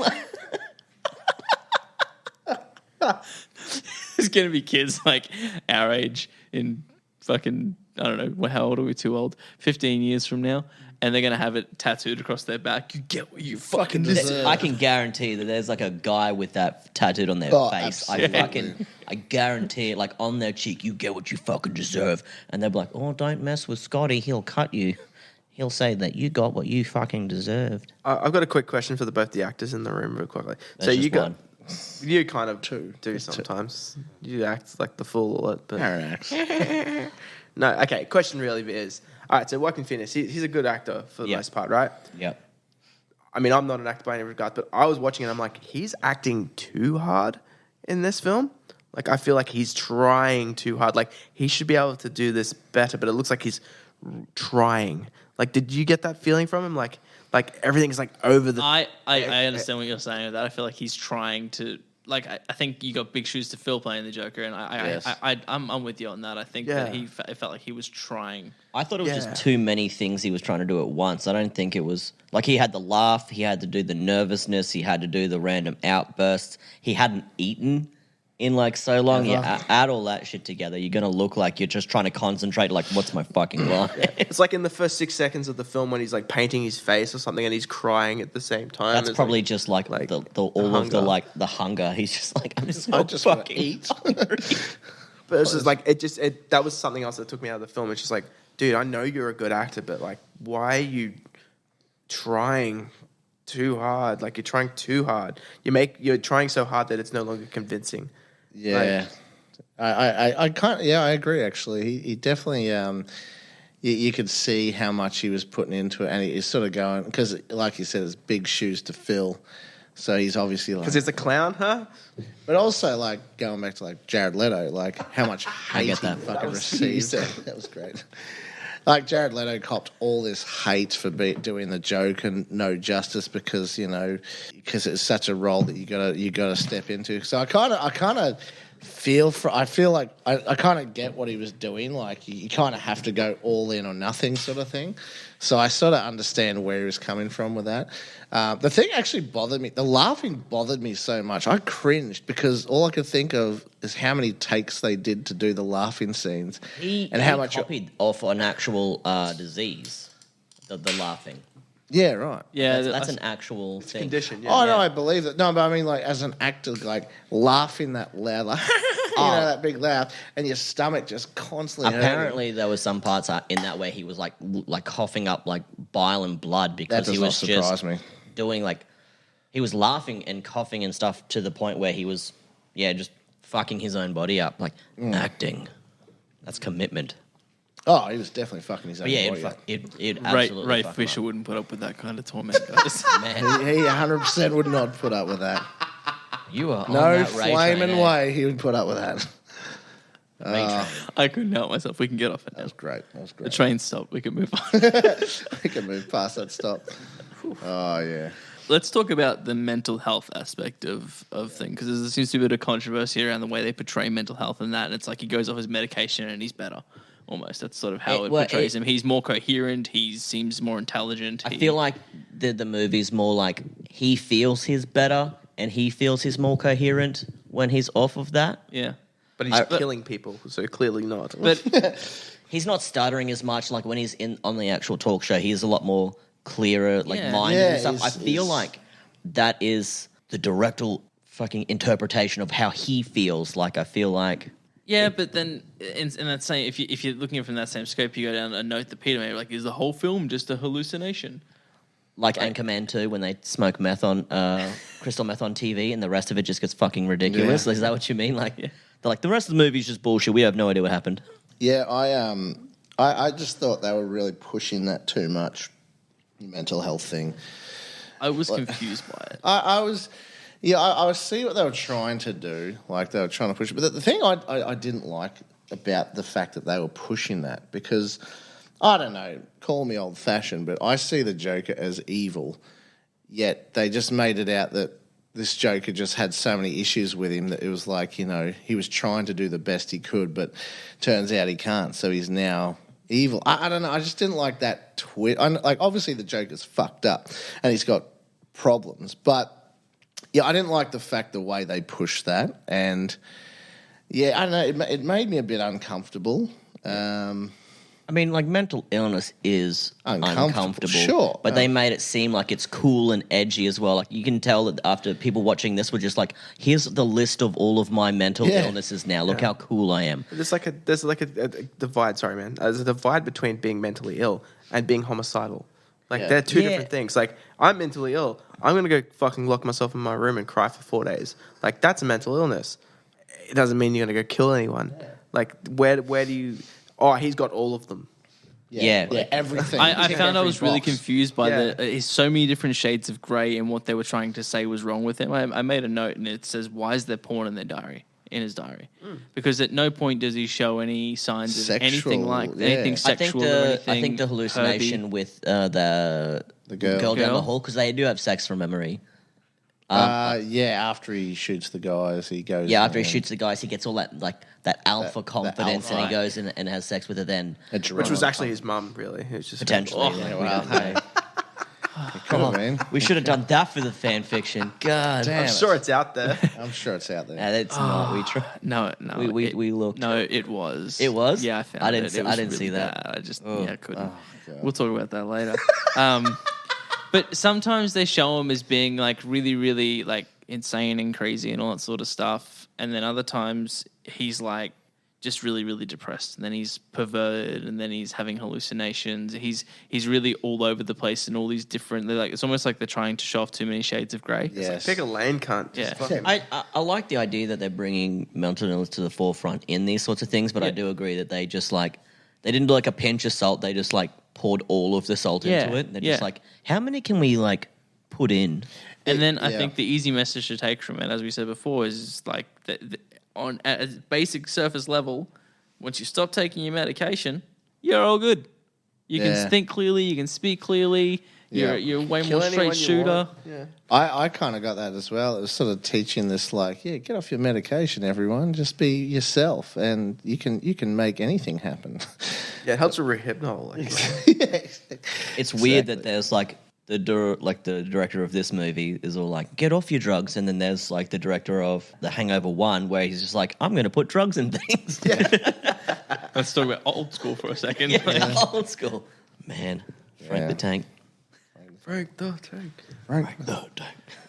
There's gonna be kids like our age in fucking, I don't know, how old are we? Too old? 15 years from now, and they're gonna have it tattooed across their back. You get what you fucking deserve. I can guarantee that there's like a guy with that tattooed on their Oh, face. absolutely. I guarantee it, like on their cheek. You get what you fucking deserve. And they're like, "Oh, don't mess with Scotty. He'll cut you. He'll say that you got what you fucking deserved." I've got a quick question for both the actors in the room, real quickly. That's just one. You kind of do sometimes. You act like the fool, but Aaron acts. no. Okay, question really is, all right. So Joaquin Phoenix, he's a good actor for the Yeah. most part, right? Yep. I mean, I'm not an actor by any regard, but I was watching it. I'm like, he's acting too hard in this film. Like, I feel like he's trying too hard. Like, he should be able to do this better, but it looks like he's trying. Like, did you get that feeling from him? Like everything's like over the. I understand what you're saying with that. I feel like he's trying to, like, I think you got big shoes to fill playing the Joker, and Yes. I'm with you on that. I think that it felt like he was trying. I thought it was Yeah. just too many things he was trying to do at once. I don't think it was like he had the laugh, he had to do the nervousness, he had to do the random outbursts. He hadn't eaten in like so long. You add all that shit together, you're gonna look like you're just trying to concentrate. Like, what's my fucking line? It's like in the first 6 seconds of the film when he's like painting his face or something, and he's crying at the same time. That's It's probably like, just like, like the all of the hunger. like the hunger. He's just like, I'm so I just wanna fucking eat. hungry. But it's just like that was something else that took me out of the film. It's just like, dude, I know you're a good actor, but like, why are you trying too hard? Like, you're trying too hard. You're trying so hard that it's no longer convincing. Yeah. I can't. Yeah, I agree. Actually, he definitely. You could see how much he was putting into it, and he's sort of going because, like you said, it's big shoes to fill. So he's obviously like, Because it's a clown, huh? but also like going back to like Jared Leto, like how much hate get he that. fucking received. That was great. Like Jared Leto copped all this hate for doing the joke and no justice because it's such a role that you gotta step into. So I kind of I feel like I kind of get what he was doing. Like you kind of have to go all in or nothing sort of thing. So I sort of understand where he was coming from with that. The thing actually bothered me. The laughing bothered me so much. I cringed because all I could think of is how many takes they did to do the laughing scenes and how much copied off an actual disease. The laughing. Yeah, right. Yeah, That's an actual thing. Condition, yeah. Oh no, I believe that. No, but I mean, like as an actor, like laughing that loud, like that big laugh, and your stomach just constantly. Apparently, there was some parts in that where he was like coughing up like bile and blood because That does he was not surprise just me. doing like he was laughing and coughing and stuff to the point where he was just fucking his own body up, like acting. That's commitment. Oh, he was definitely fucking his own But yeah, body up. it Ray, absolutely Ray fuck him Fisher up. wouldn't put up with that kind of torment, guys. Man, He 100% would not put up with that. you are on No that Ray flaming train, eh? way he would put up with that. Ray train. I couldn't help myself. We can get off it now. That was great. That was The great. train stopped. We can move on. We can move past that stop. Oh, yeah. Let's talk about the mental health aspect of things, because there seems to be a bit of controversy around the way they portray mental health and that. And it's like he goes off his medication and he's better. Almost. That's sort of how it portrays him. He's more coherent. He seems more intelligent. I feel like the movie's more like he feels he's better and he feels he's more coherent when he's off of that. Yeah. But he's killing people, so clearly not. But He's not stuttering as much. Like when he's on the actual talk show, he's a lot more clearer, like Yeah. minded Yeah, and stuff. I feel like that is the direct fucking interpretation of how he feels. Like I feel like. yeah, but then in that same, if you're looking at it from that same scope, you go down a note that Peter made, like, is the whole film just a hallucination? Like Anchorman 2 when they smoke meth on crystal meth on TV and the rest of it just gets fucking ridiculous. Yeah. Is that what you mean? Like they're like the rest of the movie's just bullshit. We have no idea what happened. Yeah, I just thought they were really pushing that too much, mental health thing. I was confused by it. I was, I see what they were trying to do. Like they were trying to push it. But the thing I didn't like about the fact that they were pushing that, because I don't know, call me old fashioned, but I see the Joker as evil. Yet they just made it out that this Joker just had so many issues with him that it was like, he was trying to do the best he could, but turns out he can't. So he's now evil. I don't know. I just didn't like that twist. Like, obviously the Joker's fucked up and he's got problems, but yeah, I didn't like the way they pushed that. And yeah, I don't know. It made me a bit uncomfortable. I mean, like mental illness is uncomfortable, sure. But they made it seem like it's cool and edgy as well. Like you can tell that after people watching this were just like, "Here's the list of all of my mental illnesses now. Look how cool I am." There's like a divide. Sorry, man. There's a divide between being mentally ill and being homicidal. Like they're two different things. Like I'm mentally ill. I'm gonna go fucking lock myself in my room and cry for 4 days. Like that's a mental illness. It doesn't mean you're gonna go kill anyone. Like where do you? Oh, he's got all of them. Yeah. Everything. I Tick found I every was really box. confused by Yeah. so many different shades of grey and what they were trying to say was wrong with him. I made a note and it says, "Why is there porn in their diary?" In his diary, because at no point does he show any signs of anything Sexual, like yeah. anything sexual or anything. I think the hallucination herby. with the girl down Girl? the hall, because they do have sex from memory. After he shoots the guys, he goes. Yeah, after he and shoots the guys, he gets all that alpha confidence, and he goes and has sex with her. Then Which was actually his mum, really. It was just potentially, Yeah, we well, don't know. Come on, man. We should have done that for the fan fiction. God, Damn. I'm sure it's out there. I'm sure it's out there. no, it's not. We tried. No, We looked. No, it was. It was? Yeah, I found I didn't it. see- It was I didn't see really that. bad. I just couldn't. God. We'll talk about that later. But sometimes they show him as being like really, really like insane and crazy and all that sort of stuff, and then other times he's like just really, really depressed, and then he's perverted, and then he's having hallucinations. He's really all over the place, and all these different. They're like it's almost like they're trying to show off too many shades of grey. Yes. Pick a lane, cunt. Just Yeah. fucking- I like the idea that they're bringing mental illness to the forefront in these sorts of things, but I Yeah. do agree that they just like they didn't do like a pinch of salt. They just like poured all of the salt into it. They're just like, how many can we like put in? And then I Yeah. think the easy message to take from it, as we said before, is like on at a basic surface level, once you stop taking your medication, you're all good. You Yeah. can think clearly, you can speak clearly, You're way Kill more anyone straight you shooter. want. Yeah. I kind of got that as well. It was sort of teaching this, like, yeah, get off your medication, everyone. Just be yourself, and you can make anything happen. Yeah, it helps with rehypnol. Like, It's weird that Exactly. there's like the director of this movie is all like, get off your drugs, and then there's like the director of The Hangover 1 where he's just like, I'm going to put drugs in things. Let's talk about old school for a second. Yeah, old school. Man, Frank Yeah. the Tank. Frank the Tank. Right.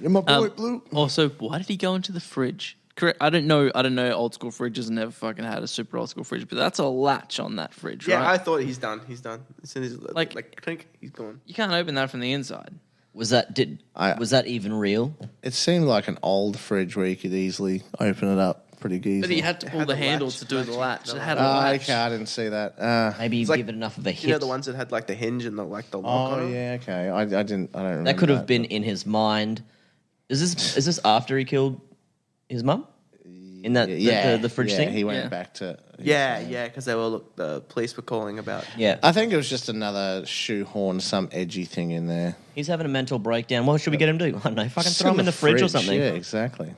You're my boy, Um, Blue. Also, why did he go into the fridge? Correct. I don't know. Old school fridges and never fucking had a super old school fridge, but that's a latch on that fridge, Yeah, right? I thought he's done. He's done. As soon as he's Like- clink, he's gone. You can't open that from the inside. Was that even real? It seemed like an old fridge where you could easily open it up pretty easily. But he had to pull had the the handle latch, to do the latch. It had a Oh, latch. okay, I didn't see that. Maybe you It's like- give it enough of a hit. You know the ones that had like the hinge and the lock on Oh it? yeah, okay. I don't remember. That could have been in his mind. Is this after he killed his mum? In that the fridge yeah, thing? He went Yeah. back to. Yeah, because the police were calling about. Yeah. I think it was just another shoehorn, some edgy thing in there. He's having a mental breakdown. What should we get him to do? I don't know. Fucking throw him in the fridge or something. Yeah, exactly.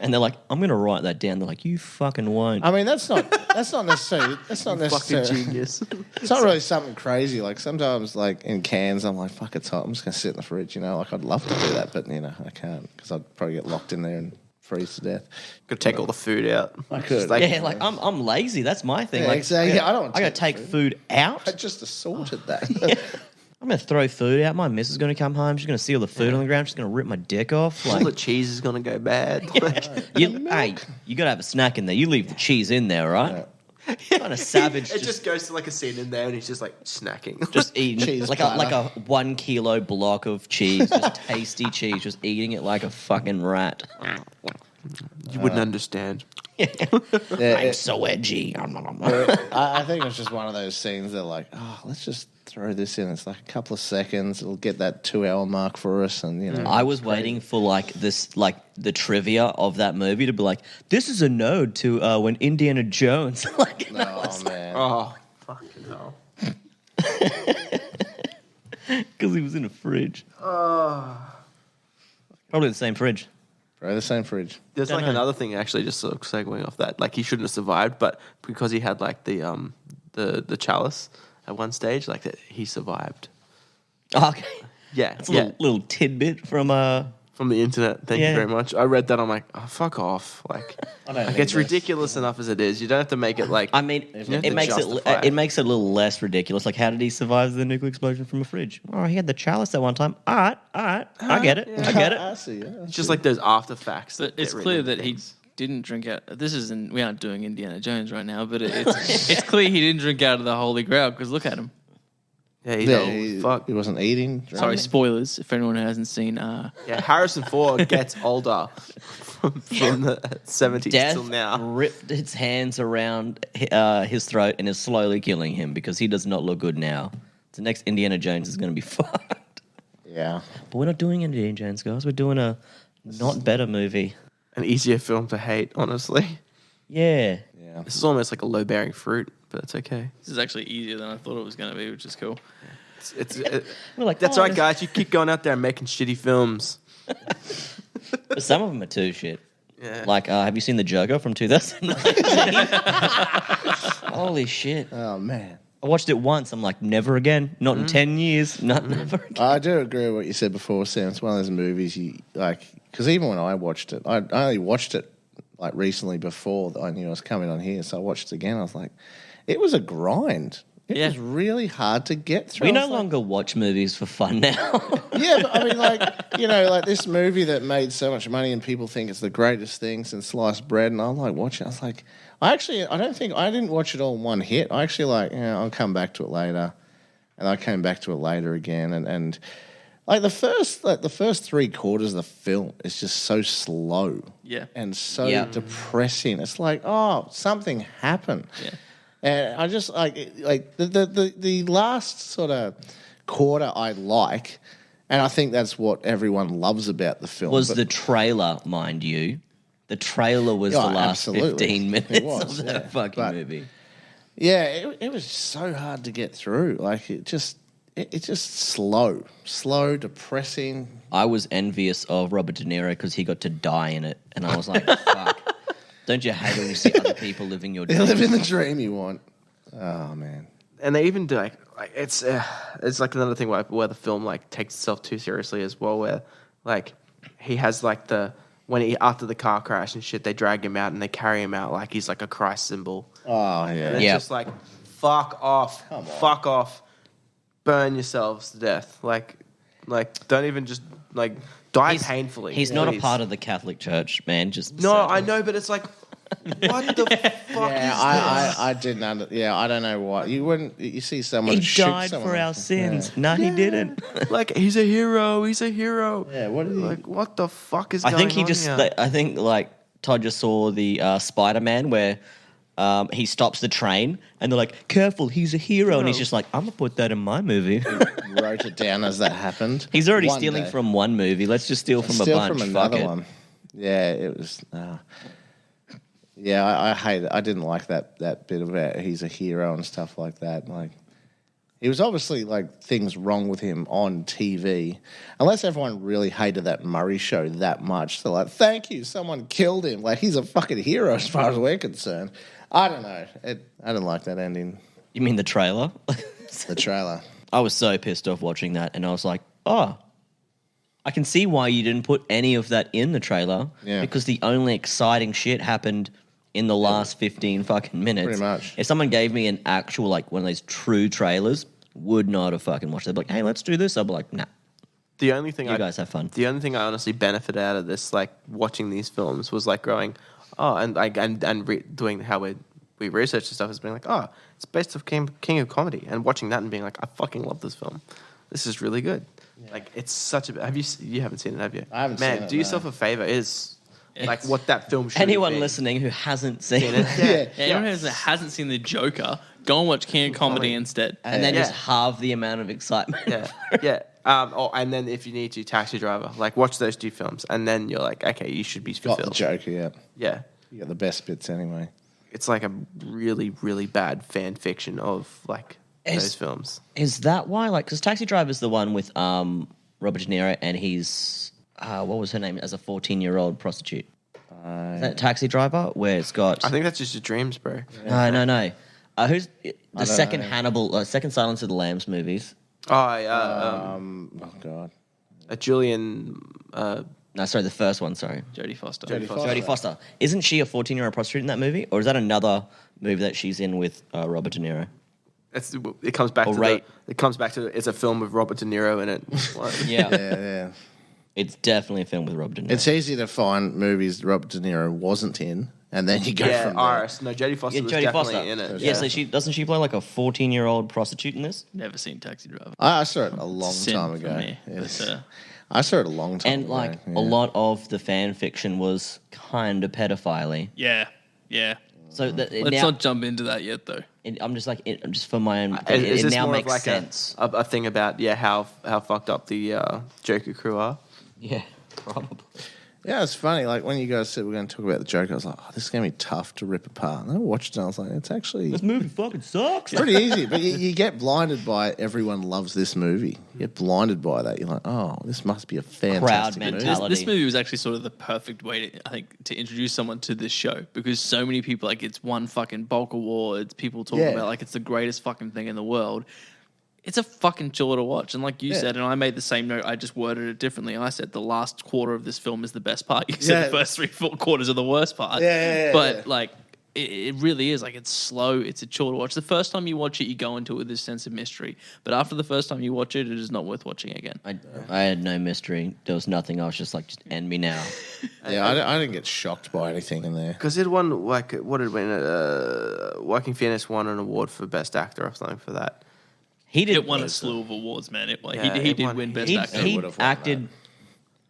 And they're like, I'm going to write that down. They're like, you fucking won't. I mean, that's not necessarily. Fucking genius. It's not really something crazy. Like sometimes, like in cans, I'm like, "Fuck, it's hot. I'm just gonna sit in the fridge." You know, like I'd love to do that, but I can't because I'd probably get locked in there and freeze to death. Could take all the food out. I could. Just like- Yeah, like I'm lazy. That's my thing. Yeah, like, exactly. Yeah, I don't want I to got to take food out. I just assaulted that. I'm going to throw food out. My missus is going to come home. She's going to see all the food on the ground. She's going to rip my dick off. all the Like, cheese is gonna go bad. Like, hey, you got to have a snack in there. You leave the cheese in there, right? Kind of savage. it just goes to like a scene in there, and he's just like snacking. just eating Cheese like platter. a 1 kilo block of cheese, just tasty cheese, just eating it like a fucking rat. You wouldn't understand. Yeah, So edgy. I think it's just one of those scenes that like, oh, let's just throw this in. It's like a couple of seconds. It'll get that 2-hour mark for us, and I was waiting for like this, like the trivia of that movie to be like, this is a node to when Indiana Jones, like, Oh man. Oh, fucking hell. because he was in a fridge. Probably the same fridge. Bro, the same fridge. There's Don't like know. another thing actually, just sort of segueing off that. Like he shouldn't have survived, but because he had like the chalice at one stage, like that he survived. Oh, okay. Yeah, That's a yeah. little tidbit from From the internet. Thank Yeah. you very much. I read that. I'm like, oh, fuck off. Like, I don't like think it's that's- ridiculous enough as it is. You don't have to make it like. I mean, have to it makes justify it makes it a little less ridiculous. Like, how did he survive the nuclear explosion from a fridge? Oh, he had the chalice at one time. All right, I get it. I get it. I see. Yeah, It's just like those after facts. But that it's get written clear in that things. he didn't drink out. This isn't. We aren't doing Indiana Jones right now, but it's clear he didn't drink out of the Holy Grail because look at him. Yeah, he Yeah, don't fuck. he wasn't eating. Sorry, spoilers if anyone hasn't seen. Yeah, Harrison Ford gets older from the 70s Death till now. ripped its hands around his throat and is slowly killing him because he does not look good now. The next Indiana Jones is going to be fucked. Yeah. But we're not doing Indiana Jones, guys. We're doing a not better movie. An easier film to hate, honestly. Yeah. Yeah. This is almost like a low-bearing fruit, but it's okay. This is actually easier than I thought it was going to be, which is cool. We're like, That's oh, right, guys. You keep going out there and making shitty films. But some of them are too shit. Yeah. Like, have you seen The Joker from 2019? Holy shit. Oh man. I watched it once. I'm like, never again. Not in 10 years. Not never again. I do agree with what you said before, Sam. It's one of those movies you like because even when I watched it, I only watched it like recently before I knew I was coming on here, so I watched it again. I was like, it was a grind. It Yeah. was really hard to get through. We I no was like, longer watch movies for fun now. Yeah, but I mean, like, you know, like this movie that made so much money and people think it's the greatest thing since sliced bread. And I'm like watching it. I was like, I didn't watch it all in one hit. I actually I'll come back to it later. And I came back to it later again. And like the first 3/4 of the film is just so slow. Yeah. And so Yeah. depressing. It's like, oh, something happened. Yeah. And I just like the last sort of quarter I like, and I think that's what everyone loves about the film. was But- the trailer, mind you. The trailer was Yeah, the last absolutely. 15 minutes It was, of that yeah. fucking But- movie. yeah, it was so hard to get through. Like it it's just slow, depressing. I was envious of Robert De Niro because he got to die in it, and I was like, "Fuck! Don't you hate when you see other people living your You dream?" live in the dream you want. Oh man. And they even do like it's like another thing where the film like takes itself too seriously as well. Where like he has like after the car crash and shit, they drag him out and they carry him out like he's like a Christ symbol. Oh And yeah. it's just like, fuck off, fuck off, burn yourselves to death. Like don't even just like die painfully. He's not a please. part of the Catholic Church, man. Just No, I know, but it's like, what the fuck Yeah, is this? I didn't I don't know why. You see someone He shoot died someone. for our sins. No, he didn't. Like he's a hero. He's a hero. Yeah, what did he Like what the fuck is I going think he on just. here? I think like Todd just saw the Spider-Man where he stops the train and they're like, "Careful, he's a hero," and he's just like, "I'm gonna put that in my movie." wrote it down as that happened? He's already One stealing day. from one movie. Let's just steal from Steal a bunch. from Fuck another it. one. Yeah, it was. Yeah, I hate it. I didn't like that bit about he's a hero and stuff like that. Like, he was obviously like things wrong with him on TV. Unless everyone really hated that Murray show that much, they're like, "Thank you, someone killed him." Like, he's a fucking hero as far as we're concerned. I don't know. I didn't like that ending. You mean the trailer? The trailer. I was so pissed off watching that, and I was like, "Oh, I can see why you didn't put any of that in the trailer." Yeah. Because the only exciting shit happened in the last 15 fucking minutes. Pretty much. If someone gave me an actual, like, one of those true trailers, would not have fucking watched it. They'd be like, "Hey, let's do this." I'd be like, "Nah, The only thing you guys have fun." The only thing I honestly benefited out of this, like watching these films, was like going, doing how we research and stuff, is being like, oh, it's based off King of Comedy, and watching that and being like, I fucking love this film. This is really good. Like, it's such a. You haven't seen it, have you? I haven't Man, seen it, do yourself a favor. Is like what that film should Anyone be. listening who hasn't seen Seen it, it? Yeah. Anyone who hasn't seen the Joker, go and watch King of Comedy instead. and then Yeah. just halve the amount of excitement. Yeah, yeah. And then if you need to, Taxi Driver. Like, watch those two films, and then you're like, okay, you should be Got the fulfilled. Joker, yeah. Yeah. You got the best bits anyway. It's like a really, really bad fan fiction of like those films. Is that why? Like, because Taxi Driver is the one with Robert De Niro, and he's what was her name as a 14-year-old prostitute? Is that Taxi Driver? Where it's got I think that's just your dreams, bro. no. Who's the don't second know. Hannibal? Second Silence of the Lambs movies? Oh, yeah. Oh god. Julian. No, sorry, the first one. Sorry, Jodie Foster. Jodie Foster. Isn't she a 14-year-old prostitute in that movie, or is that another movie that she's in with Robert De Niro? It comes back Or to rate- it comes back to it's a film with Robert De Niro in it. Yeah, Yeah. it's definitely a film with Robert De Niro. It's easy to find movies Robert De Niro wasn't in, and then you go Yeah, from there. Iris. No, Jodie Foster Yeah, was Jodie definitely Foster. in it. Yeah, so she doesn't she play like a 14-year-old prostitute in this? Never seen Taxi Driver. I saw it a long Sin time for ago. me. Yes. But, I saw it a long time And ago. like yeah. a lot of the fan fiction was kind of pedophile-y. yeah. So that Let's now, not jump into that yet, though. I'm just like I'm just for my own. Is It this now more of makes like sense. a thing about how fucked up the Joker crew are? Yeah, probably. Yeah, it's funny. Like when you guys said we're going to talk about the Joker, I was like, "Oh, this is going to be tough to rip apart." And I watched it, and I was like, "It's actually This movie fucking sucks. pretty easy." But you get blinded by everyone loves this movie. You get blinded by that. You're like, "Oh, this must be a fantastic movie." mentality. This movie was actually sort of the perfect way to, I think, to introduce someone to this show, because so many people, like, it's one fucking bulk awards. People talk Yeah. about like it's the greatest fucking thing in the world. It's a fucking chore to watch, and like you Yeah. said, and I made the same note. I just worded it differently. I said the last quarter of this film is the best part. You said Yeah. the first 3-4 quarters are the worst part. Yeah, but like. It really is. Like, it's slow. It's a chore to watch. The first time you watch it, you go into it with this sense of mystery. But after the first time you watch it, it is not worth watching again. I had no mystery. There was nothing. I was just like, just end me now. Yeah, I didn't get shocked by anything in there. Because it won like what did it win? Joaquin Phoenix won an award for best actor or something for that. He did. It won a slew of awards, man. Yeah, He it did won- win Best He, Actor. he would've won acted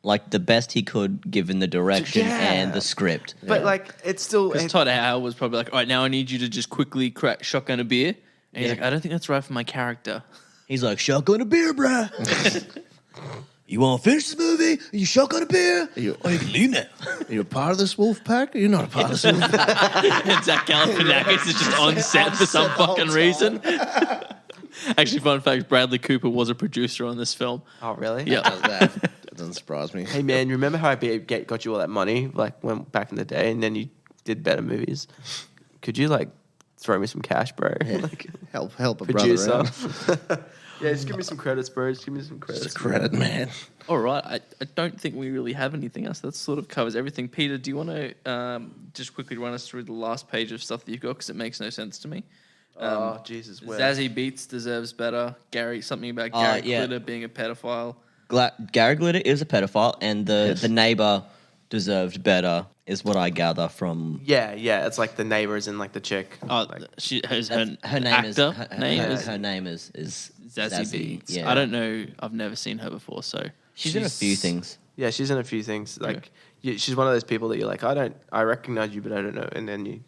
like the best he could, given the direction Yeah. and the script. But like it's still Because Todd Howard was probably like, all right, now I need you to just quickly crack shotgun a beer. And he's like, I don't think that's right for my character. He's like, shotgun a beer, bruh. You want to finish this movie? You shotgun a beer? You- Or you can leave now. Are you a part of this wolf pack? Or you're not a part of this wolf pack? And Zach Galifianakis is just on set for some fucking reason. Actually, fun fact: Bradley Cooper was a producer on this film. Oh, really? Yeah. That doesn't surprise me. Hey, man, you remember how I got you all that money, like, when back in the day, and then you did better movies? Could you, like, throw me some cash, bro? Like, Help a producer. brother out. Yeah, just give me some credits, bro. Just give me some credits. Just a credit, man. All right, I don't think we really have anything else. That sort of covers everything. Peter, do you want to just quickly run us through the last page of stuff that you've got? Because it makes no sense to me. Oh, Jesus. Where? Zazie Beetz deserves better. Something about Gary yeah. Glitter being a pedophile. Gary Glitter is a pedophile, and the neighbor deserved better, is what I gather from. Yeah, it's like the neighbors and, like, the chick. Oh, Like, Her name is actor her name name is her name is Zazie Beetz. Yeah. I don't know. I've never seen her before, so She's in a few things. yeah, she's in a few things. Like, she's one of those people that you're like, I recognize you, but I don't know. And then you.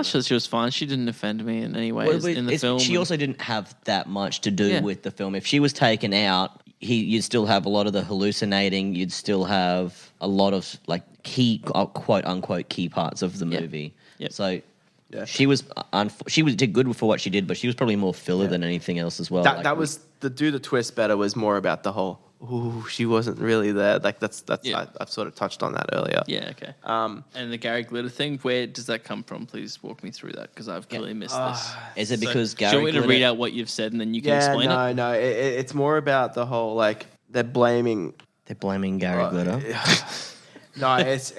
She was fine. She didn't offend me in any way Well, in the film. She also didn't have that much to do Yeah. with the film. If she was taken out, you'd still have a lot of the hallucinating. You'd still have a lot of like key, quote unquote, key parts of the movie. Yep. So Yeah. she did good for what she did, but she was probably more filler than anything else as well. That was the twist better was more about the whole. Ooh, she wasn't really there. Like that's. Yeah. I've sort of touched on that earlier. Yeah, okay. And the Gary Glitter thing, where does that come from? Please walk me through that because I've clearly missed this. Is it So, because do you Gary want me to Glitter? read out what you've said and then you can explain it? No. It's more about the whole like they're blaming. They're blaming Gary Glitter. No, it's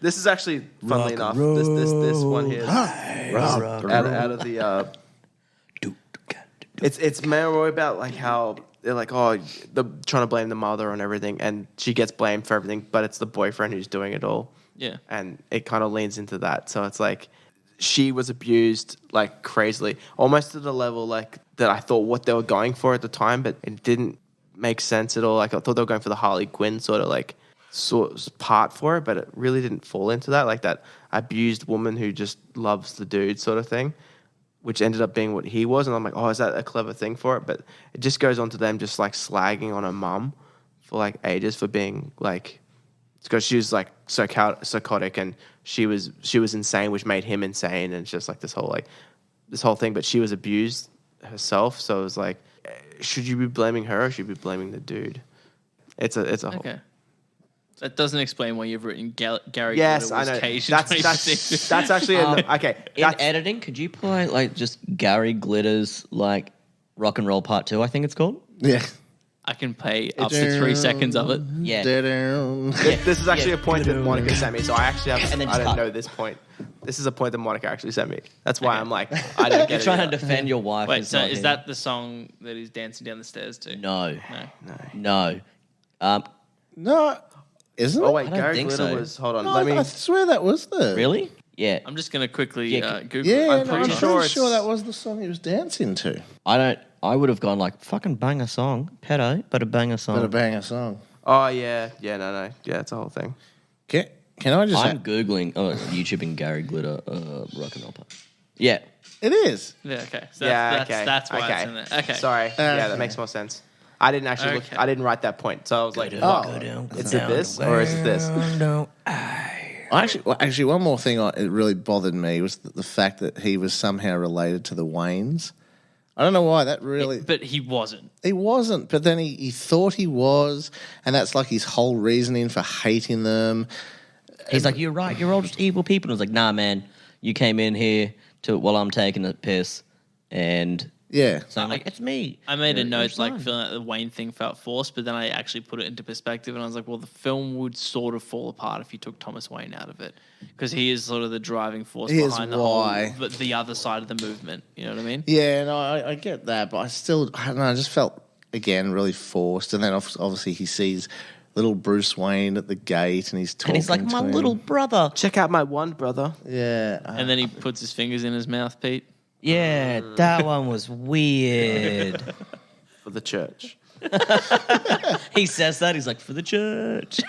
this is actually funnily enough. This one here out of the. It's more about like how they're like, oh, they're trying to blame the mother on everything, and she gets blamed for everything, but it's the boyfriend who's doing it all. Yeah. And it kind of leans into that. So it's like she was abused like crazily, almost to the level like that I thought what they were going for at the time, but it didn't make sense at all. Like I thought they were going for the Harley Quinn sort of part for it, but it really didn't fall into that, like that abused woman who just loves the dude sort of thing, which ended up being what he was. And I'm like, oh, is that a clever thing for it? But it just goes on to them just like slagging on her mum for like ages for being like, because she was like psychotic and she was insane, which made him insane. And it's just like this whole thing, but she was abused herself. So it was like, should you be blaming her or should you be blaming the dude? It's a whole. Okay. That doesn't explain why you've written Gary Yes, Glitter I was know. caged in That's 2016. that's actually okay. In That's, editing, could you put like just Gary Glitter's like Rock and Roll Part 2, I think it's called? Yeah. I can pay up to 3 seconds of it. Yeah. this is actually a point that Monica sent me, so I actually have. And then I just didn't cut. know this point. This is a point that Monica actually sent me. That's why I'm like, I don't get You're it. trying yet. to defend your wife. Wait, it's so not is him. that the song that he's dancing down the stairs to? No. No. No, isn't it? Oh wait, I don't Gary think Glitter so. was. Hold on, No, let me. I swear that was the. Really? Yeah. I'm just going to quickly Yeah, Google Yeah, it. I'm sure pretty it's- sure that was the song he was dancing to. I would have gone like, fucking bang a song. Pedo, but a banger song. Better bang a song. Oh yeah, no, yeah, it's a whole thing. Can I just? I'm Googling, YouTubing Gary Glitter Rock and Roll Part. Yeah. It is. Yeah, okay. So Okay, that's why okay. it's in there. Okay. Sorry. Yeah, that makes more sense. I didn't actually look. Okay. I didn't write that point, so I was like, Oh, is it this or is it this? Actually, one more thing it really bothered me was the fact that he was somehow related to the Waynes. I don't know why that really. But he wasn't. He wasn't, but then he thought he was, and that's like his whole reasoning for hating them. He's like, you're right, you're all just evil people. And I was like, nah, man, you came in here while I'm taking a piss, and Yeah. so I'm like, it's me. I made a It note was like fine. feeling like the Wayne thing felt forced, but then I actually put it into perspective and I was like, well, the film would sort of fall apart if you took Thomas Wayne out of it because he is sort of the driving force Here's behind the why. whole, the other side of the movement. You know what I mean? Yeah, no, I get that, but I don't know, I just felt, again, really forced. And then obviously he sees little Bruce Wayne at the gate and he's talking And he's like, to my him. little brother. Check out my one brother. Yeah. And then he puts his fingers in his mouth, Pete. Yeah, that one was weird. For the church. He says that. He's like, for the church.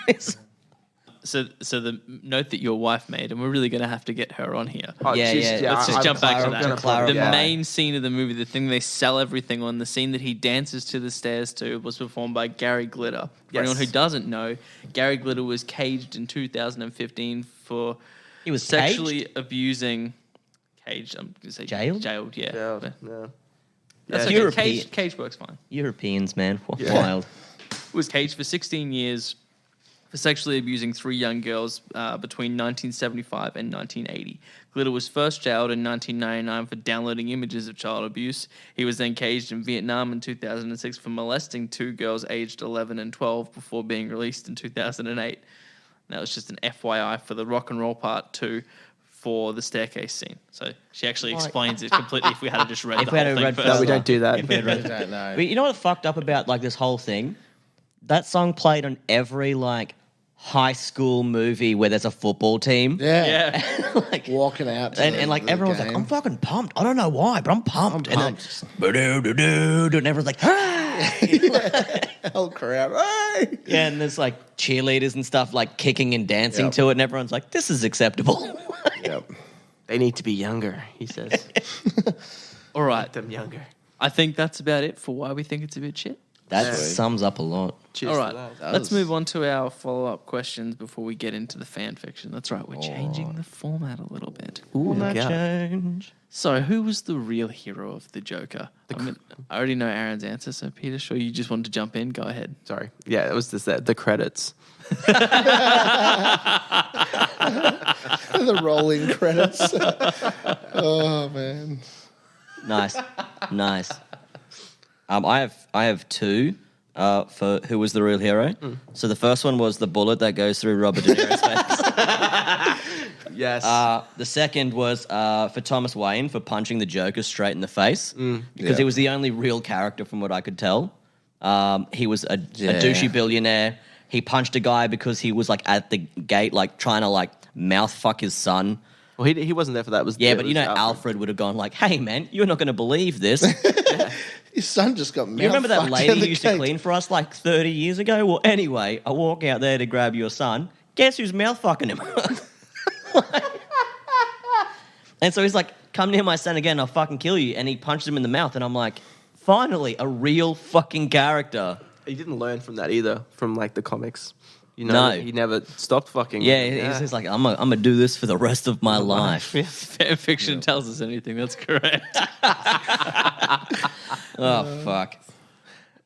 So the note that your wife made, and we're really going to have to get her on here. Oh, Yeah, jeez, yeah. Let's just I'm jump back to gonna that. clarify. The yeah. main scene of the movie, the thing they sell everything on, the scene that he dances to the stairs to, was performed by Gary Glitter. For Yes. anyone who doesn't know, Gary Glitter was caged in 2015 for He was sexually abusing. Caged, I'm going to say Jailed? Jailed, yeah. Yeah, yeah. That's Yeah. okay. Cage works fine. Europeans, man, Yeah. wild. Was caged for 16 years for sexually abusing 3 young girls between 1975 and 1980. Glitter was first jailed in 1999 for downloading images of child abuse. He was then caged in Vietnam in 2006 for molesting 2 girls aged 11 and 12 before being released in 2008. That was just an FYI for the rock and roll part 2 for the staircase scene. So she actually explains it completely if we had just read If the we had whole thing read first. No, we don't do that. If we had read- I don't know. But you know what fucked up about like this whole thing? That song played on every like high school movie where there's a football team. Yeah. Yeah. like, Walking out. To and like the everyone's like, game. I'm fucking pumped. I don't know why, but I'm pumped. I'm And pumped. then, "Ba-do-do-do-do," and everyone's like, "Hey!" Whole crowd. Hey! Yeah, and there's like cheerleaders and stuff like kicking and dancing Yep. to it, and everyone's like, this is acceptable. Yep. They need to be younger, he says. All right. Them younger. I think that's about it for why we think it's a bit shit. That Yeah. sums up a lot. Cheers All to right, that. let's move on to our follow-up questions before we get into the fan fiction. That's right, we're changing the format a little bit. Ooh, That yeah. change. So, who was the real hero of the Joker? I already know Aaron's answer, so Peter, sure you just wanted to jump in. Go ahead. Sorry. Yeah, it was the credits. The rolling credits. Oh man. Nice, nice. I have 2 for who was the real hero. So the first one was the bullet that goes through Robert De Niro's face. Yes. The second was for Thomas Wayne for punching the Joker straight in the face because Yep. he was the only real character from what I could tell. He was a douchey billionaire. He punched a guy because he was like at the gate, like trying to like mouth fuck his son. well, he wasn't there for that. It was Yeah, it but was you know, Alfred would have gone like, "Hey, man, you're not going to believe this." His son just got. You remember that lady who used to clean for us like 30 years ago? Well, anyway, I walk out there to grab your son. Guess who's mouth fucking him? And so he's like, come near my son again, I'll fucking kill you. And he punched him in the mouth. And I'm like, finally, a real fucking character. He didn't learn from that either, from like the comics. You know, No. he never stopped fucking. Yeah, he's just like, I'm gonna do this for the rest of my life. If fan fiction tells us anything, that's correct. Oh, fuck.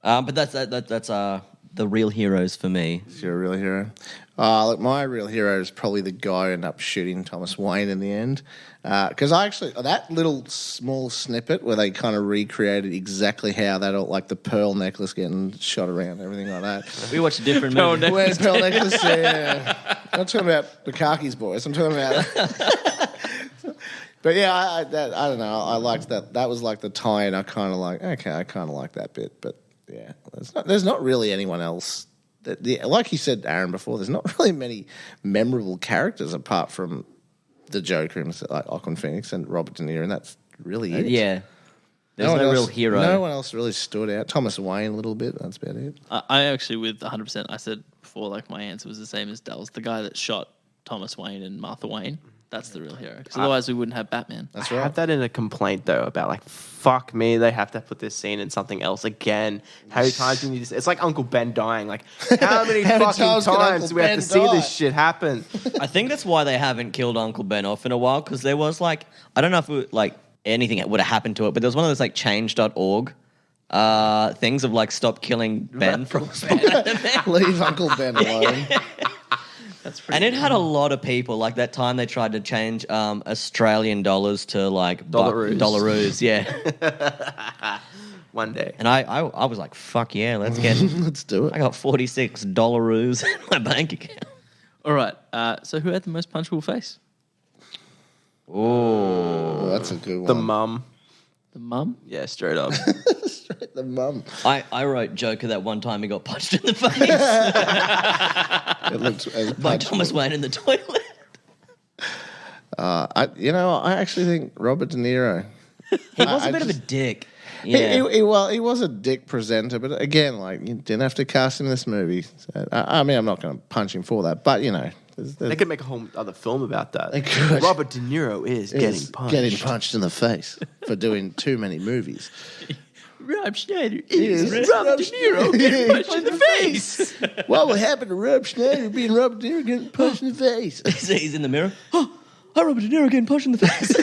But that's the real heroes for me. Is your real hero? Look, my real hero is probably the guy who ended up shooting Thomas Wayne in the end. Because I actually, that little small snippet where they kind of recreated exactly how that, all, like the pearl necklace getting shot around, everything like that. We watched a different Pearl movie. Where's pearl necklace? Yeah. I'm not talking about Bukkake's boys. I'm talking about. But yeah, I don't know. I liked that. That was like the tie-in. I kind of like. Okay, I kind of like that bit. But yeah, there's not really anyone else. Like you said, Aaron, before, there's not really many memorable characters apart from the Joker and like Joaquin Phoenix and Robert De Niro, and that's really it. Yeah. There's one no real else- hero. No one else really stood out. Thomas Wayne a little bit. That's about it. I actually, with 100%, I said before, like my answer was the same as Dell's. The guy that shot Thomas Wayne and Martha Wayne, that's the real hero. Because otherwise we wouldn't have Batman. That's I right. have that in a complaint though about like fuck me, they have to put this scene in something else again. How many times do you need to? It's like Uncle Ben dying. Like how many How many fucking times can times Uncle do we have Ben to see die? this shit happen? I think that's why they haven't killed Uncle Ben off in a while, because there was like, I don't know if it, like anything would have happened to it, but there was one of those like change.org things of like stop killing Ben from Spider-Man. Leave Uncle Ben alone. That's pretty. And it had a lot of people, like that time they tried to change Australian dollars to like Dollaroos. Dollaroos, yeah. One day. And I was like, fuck yeah, let's get Let's do I it. got $46 Dollaroos in my bank account. All right. So who had the most punchable face? Oh, that's a good one. The mum. The mum? Yeah, straight up. The mum. I wrote Joker that one time he got punched in the face It looked as by punchable. Thomas Wayne in the toilet. I actually think Robert De Niro. He was I a bit of a just- dick. He, Yeah. he was a dick presenter, but again, like you didn't have to cast him in this movie. So, I mean, I'm not going to punch him for that, but you know, They could make a whole other film about that. They could. Robert De Niro is getting punched. getting punched in the face for doing too many movies. Rob Schneider is Robert De Niro getting punched in the face. What will happen to Rob Schneider being Robert De Niro getting punched in the face? He's in the mirror. Oh, hi, Robert De Niro getting punched in the face.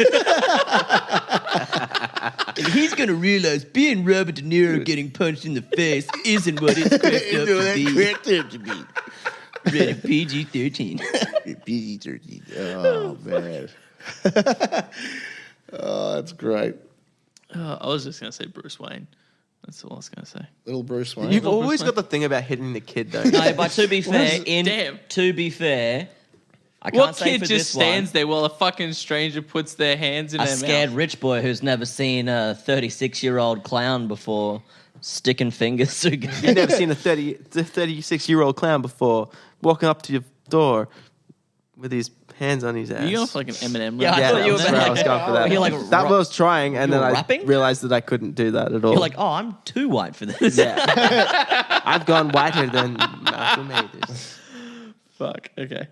And he's going to realize being Robert De Niro getting punched in the face isn't what it's cracked up to be. Rated PG-13. PG-13. Oh, man. Oh, that's great. I was just gonna say Bruce Wayne. That's all I was gonna say. Little Bruce Wayne. You've always got the thing about hitting the kid, though. No, but to be fair, Damn. I can't What say kid for just this stands one. there while a fucking stranger puts their hands in A their scared mouth? rich boy who's never seen a 36-year-old clown before sticking fingers through. You've never seen a 36-year-old clown before walking up to your door with his hands on his ass. You going for like an Eminem? Yeah, I rap? thought that you were was about where I to was go. going for that. You're like, That was trying, and you then were I rapping? realized that I couldn't do that at all. You're like, oh, I'm too white for this. yeah. I've gone whiter than Malcolm Mathers. Fuck. Okay.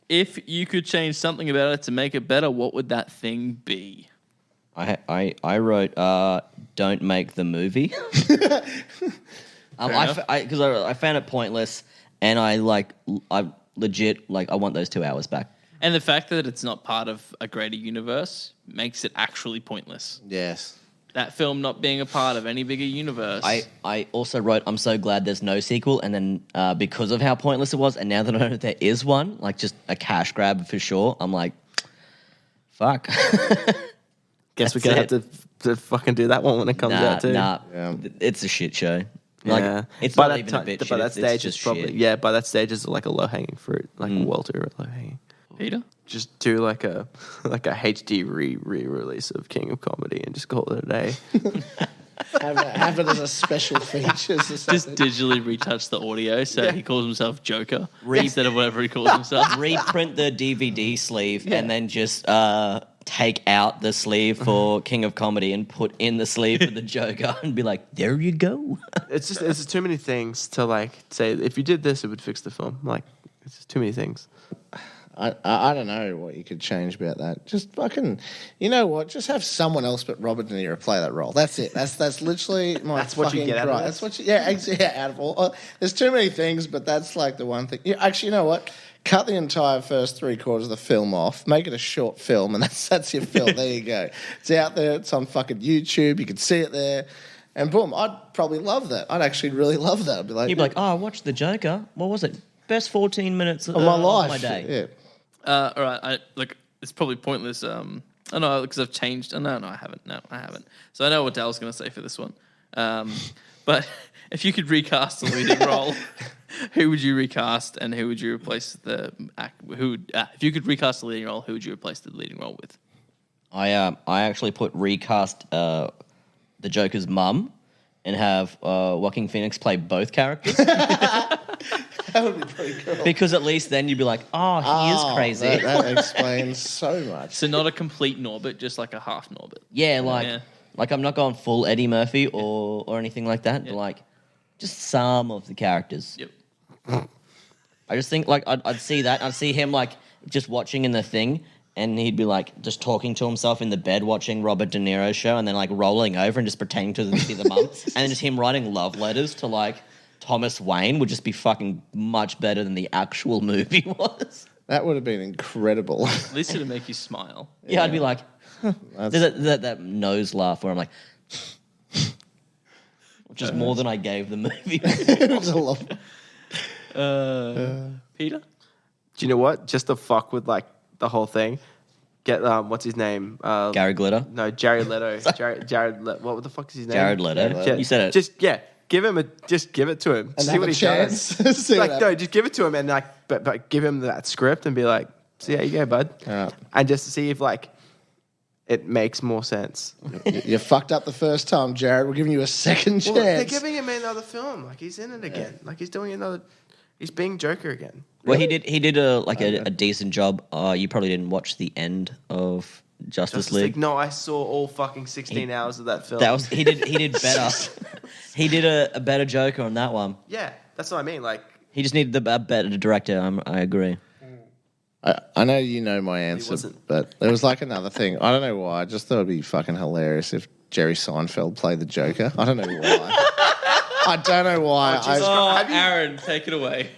If you could change something about it to make it better, what would that thing be? I wrote, don't make the movie. Because I found it pointless, and I legit, I want those 2 hours back. And the fact that it's not part of a greater universe makes it actually pointless. Yes. That film not being a part of any bigger universe. I also wrote, I'm so glad there's no sequel, and then because of how pointless it was, and now that I know that there is one, like just a cash grab for sure, I'm like, fuck. Guess we're going to have to fucking do that one when it comes out, too. Nah, Yeah. it's a shit show. Like, Yeah. it's By not that even ti- a bit by shit. that It's stage, just it's probably shit. yeah. By that stage, it's like a low hanging fruit, like Walter low hanging. Peter? Just do like a HD re-release of King of Comedy and just call it a day. Have it as a special feature. Just digitally retouch the audio so he calls himself Joker instead of whatever he calls himself. Reprint the DVD sleeve and then just take out the sleeve for King of Comedy and put in the sleeve for the Joker and be like, there you go. It's just too many things to like say. If you did this, it would fix the film. Like it's just too many things. I don't know what you could change about that. Just fucking, you know what? Just have someone else but Robert De Niro play that role. That's it. That's literally my That's what you fucking get out of cry. this? That's what you, out of all. There's too many things, but that's like the one thing. Actually, you know what? Cut the entire first 3/4 of the film off. Make it a short film, and that's your film. There you go. It's out there. It's on fucking YouTube. You can see it there. And boom, I'd probably love that. I'd actually really love that. I'd be like, You'd be like, oh, I watched the Joker. What was it? Best 14 minutes of my life. my day. Yeah. All right, it's probably pointless. I know because I've changed. No, I haven't. No, I haven't. So I know what Dale's going to say for this one. But if you could recast the leading role, who would you recast, and who would you replace the act? If you could recast the leading role, who would you replace the leading role with? I actually put recast the Joker's mum and have Joaquin Phoenix play both characters. That would be pretty cool. Because at least then you'd be like, oh, he is crazy. That explains so much. So not a complete Norbert, just like a half Norbert. Yeah, Yeah. like I'm not going full Eddie Murphy or anything like that, but like just some of the characters. Yep. I just think like I'd see that. I'd see him like just watching in the thing, and he'd be like just talking to himself in the bed watching Robert De Niro's show, and then like rolling over and just pretending to be the mum, and then just him writing love letters to like Thomas Wayne would just be fucking much better than the actual movie was. That would have been incredible. At least it'd make you smile. Yeah, I'd be like, there's that nose laugh where I'm like, which is more than I gave the movie. It was a lot. Peter? Do you know what? Just to fuck with like the whole thing, get what's his name? Gary Glitter. No, Jared Leto. What the fuck is his name? Jared Leto. Ja- You said it. Just give it to him. And See have what a he chance. does. See what Like no, just give it to him and like, but give him that script and be like, see how you go, bud. Yeah. And just to see if like it makes more sense. You fucked up the first time, Jared. We're giving you a second chance. Well, they're giving him another film. Like he's in it again. Like he's doing another. He's being Joker again. Well, he did a decent job. You probably didn't watch the end of Justice League. No, I saw all fucking 16 hours of that film. He did better. He did a better Joker on that one. Yeah, that's what I mean. Like He just needed a better director. I agree. I know you know my answer, wasn't. but there was like another thing. I don't know why. I just thought it'd be fucking hilarious if Jerry Seinfeld played the Joker. I don't know why. I don't know why. Oh, Aaron, take it away.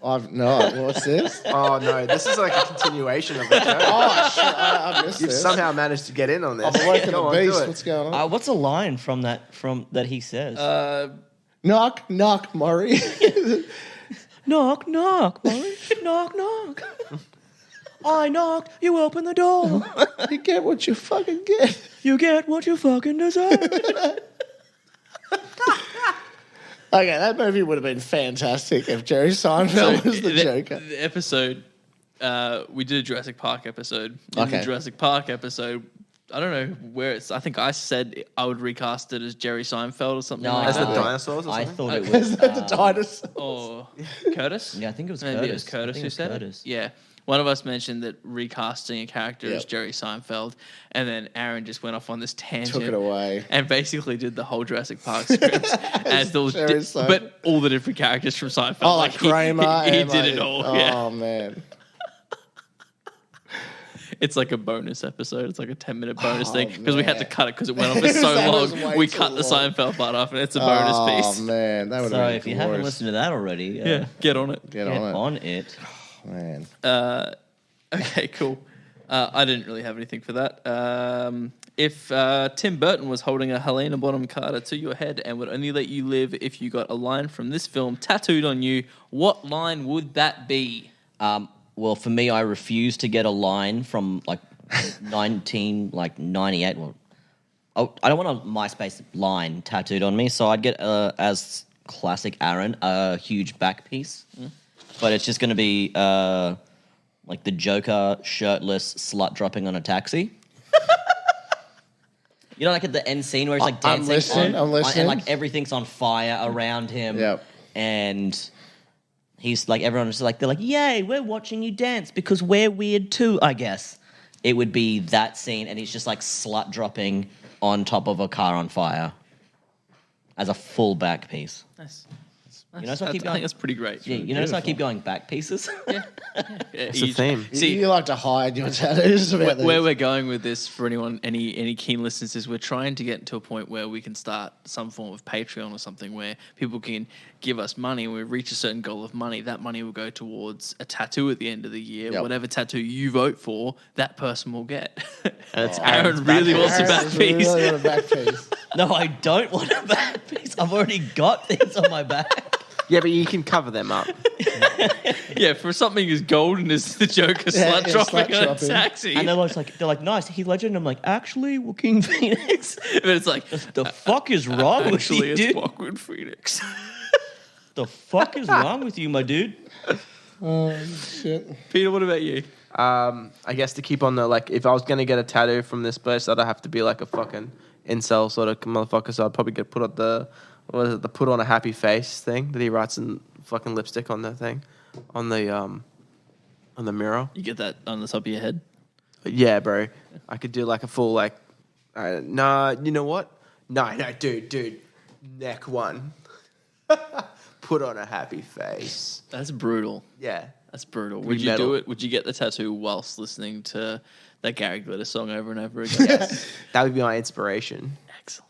I've no. What's this? Oh no, this is like a continuation of the joke. Oh shit! I missed You've this. somehow managed to get in on this. I'm awake in Go the on, do beast. it. What's going on? What's a line from that he says? Knock, knock, Murray. Knock, knock, Molly. Knock, knock. I knocked, you open the door. You get what you fucking get. You get what you fucking deserve. Okay, that movie would have been fantastic if Jerry Seinfeld was the Joker. The episode, we did a Jurassic Park episode. In Okay. the Jurassic Park episode, I don't know where it's. I think I said I would recast it as Jerry Seinfeld or something like As the that. dinosaurs or I something? thought it Is was. that the dinosaur? Or Curtis? Yeah, I think it was Maybe Curtis. it was I Curtis think who it was said Curtis. it. Yeah. One of us mentioned that recasting a character Yep. as Jerry Seinfeld, and then Aaron just went off on this tangent. Took it away. And basically did the whole Jurassic Park script as those, Jerry Seinfeld. but all the different characters from Seinfeld. Oh, like he- Kramer. He, and did like- it all. Oh Yeah. man. It's like a bonus episode. It's like a 10-minute bonus Oh, thing because we had to man. cut it because it went on for so That was long. way We too cut the long. Seinfeld part off, and it's a bonus Oh piece. man, that would So have been if you haven't glorious. listened to that already, Yeah, get on it. Get get on it, on it. man. Okay, cool. I didn't really have anything for that. If Tim Burton was holding a Helena Bonham Carter to your head and would only let you live if you got a line from this film tattooed on you, what line would that be? Well, for me, I refuse to get a line from like 98. Well, I don't want a MySpace line tattooed on me, so I'd get as classic Aaron a huge back piece, but it's just going to be like the Joker shirtless slut dropping on a taxi. You know, like at the end scene where he's like I'm dancing, listening, I'm listening. and like everything's on fire around him. Yep. And he's like, everyone's just like, they're like, yay, we're watching you dance because we're weird too, I guess. It would be that scene, and he's just like slut dropping on top of a car on fire as a full back piece. Nice. You know, so I keep I going. think that's pretty great. Yeah, you notice I keep going back pieces. It's a theme. See, you like to hide your tattoos about this. where we're going with this for anyone, any keen listeners, is we're trying to get to a point where we can start some form of Patreon or something where people can give us money. When we reach a certain goal of money, that money will go towards a tattoo at the end of the year. Yep. Whatever tattoo you vote for, that person will get. And it's Aaron really wants a back Aaron's piece. really want a back piece. No, I don't want a back piece. I've already got things on my back. Yeah, but you can cover them up. Yeah, for something as golden as the Joker Yeah, slut yeah, dropping slut on a dropping. taxi. And they're like, nice, Heath Ledger. And I'm like, actually, Joaquin Phoenix. But it's like, The fuck is wrong with actually, you, it's dude? Joaquin Phoenix. The fuck is wrong with you, my dude? Oh shit. Peter, what about you? I guess to keep on the, like, if I was going to get a tattoo from this place, I'd have to be like a fucking incel sort of motherfucker. So I'd probably get put on the put on a happy face thing that he writes in fucking lipstick on the thing, on the mirror. You get that on the top of your head? Yeah, bro. I could do like a full like, nah, you know what? No, dude, neck one. Put on a happy face. That's brutal. Yeah. That's brutal. Be Would you metal. do it? Would you get the tattoo whilst listening to that Gary Glitter song over and over again? That would be my inspiration. Excellent.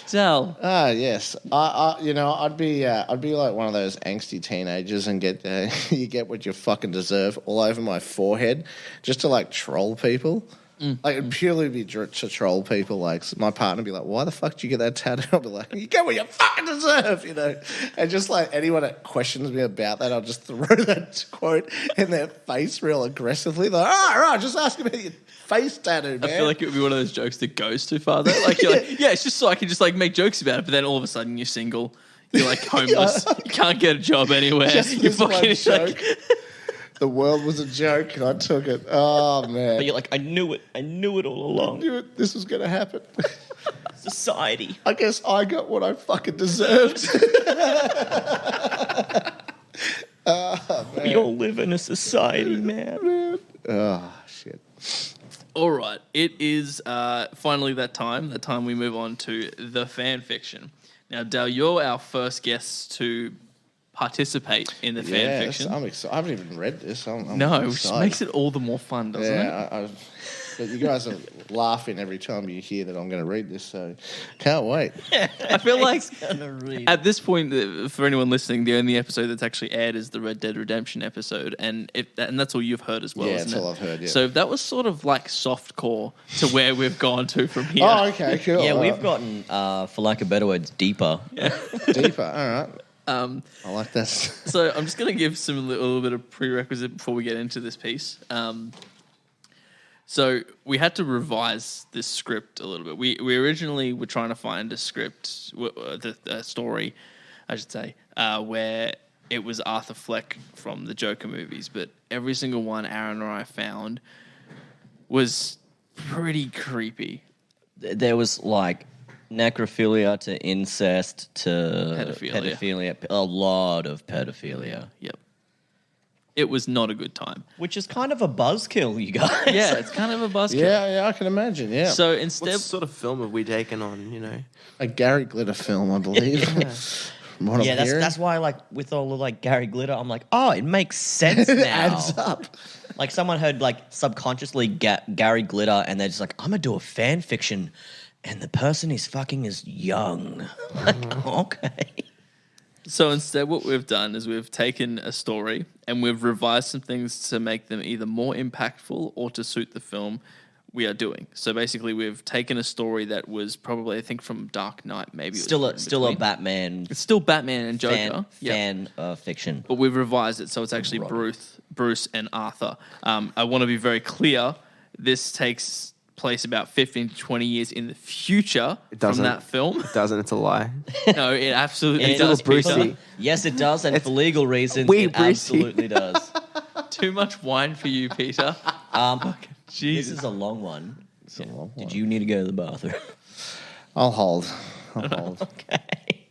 Dell. Ah, yes. I'd be like one of those angsty teenagers and get you get what you fucking deserve all over my forehead, just to like troll people. Like it'd purely be to troll people. Like my partner would be like, "Why the fuck did you get that tattoo?" I'll be like, "You get what you fucking deserve," you know. And just like anyone that questions me about that, I'll just throw that quote in their face real aggressively. Like, right, just ask about your face tattoo, man. I feel like it would be one of those jokes that goes too far. Though. Like you're like, yeah, it's just so I can just like make jokes about it. But then all of a sudden you're single. You're like homeless. You can't get a job anywhere. Just You're this one fucking joke. like, The world was a joke, and I took it. Oh man! But you're like, I knew it. I knew it all along. knew it. This was going to happen. Society. I guess I got what I fucking deserved. We all live in a society, man. Oh, shit. all right, it is finally that time we move on to the fan fiction. Now, Dale, you're our first guest to participate in the fan Yes, fiction. I'm excited. I haven't even read this. I'm No, which excited. makes it all the more fun, doesn't it? Yeah, but you guys are laughing every time you hear that I'm going to read this, so can't wait. I feel like Gonna read. at this point, for anyone listening, the only episode that's actually aired is the Red Dead Redemption episode, and that's all you've heard as well. Yeah, isn't that's it? all I've heard, yeah. So that was sort of like softcore to where we've gone to from here. Oh, okay, cool. Yeah, all we've right. gotten, for lack of better words, deeper. Deeper, all right. I like that. So I'm just going to give a little bit of prerequisite before we get into this piece. So we had to revise this script a little bit. We originally were trying to find a script, a story, I should say, where it was Arthur Fleck from the Joker movies, but every single one Aaron or I found was pretty creepy. There was like necrophilia to incest to Pedophilia. a lot of pedophilia, Yep. It was not a good time. which is kind of a buzzkill, you guys. Yeah, it's kind of a buzzkill. Yeah, I can imagine, yeah. So What instead, sort of film have we taken on, you know? A Gary Glitter film, I believe. From what I'm Yeah, hearing. that's why, like, with all the, like, Gary Glitter, I'm like, oh, it makes sense now. Adds up. Like, someone heard, like, subconsciously Gary Glitter, and they're just like, I'm gonna do a fan fiction, and the person he's fucking is young. Like, okay. So instead, what we've done is we've taken a story and we've revised some things to make them either more impactful or to suit the film we are doing. So basically, we've taken a story that was probably, I think, from Dark Knight, maybe. It was Still a between. Batman It's still Batman and Joker. fan fiction. But we've revised it so it's actually Bruce and Arthur. I want to be very clear. This takes place about 15 to 20 years in the future from doesn't. that film. It doesn't, it's a lie. No, it absolutely It does. Brucey. Peter. Brucey. Yes, it does, and for legal reasons, wee it Brucey. absolutely does. Too much wine for you, Peter. This Jesus. is a long one. A long one. Did you need to go to the bathroom? I'll hold. Okay.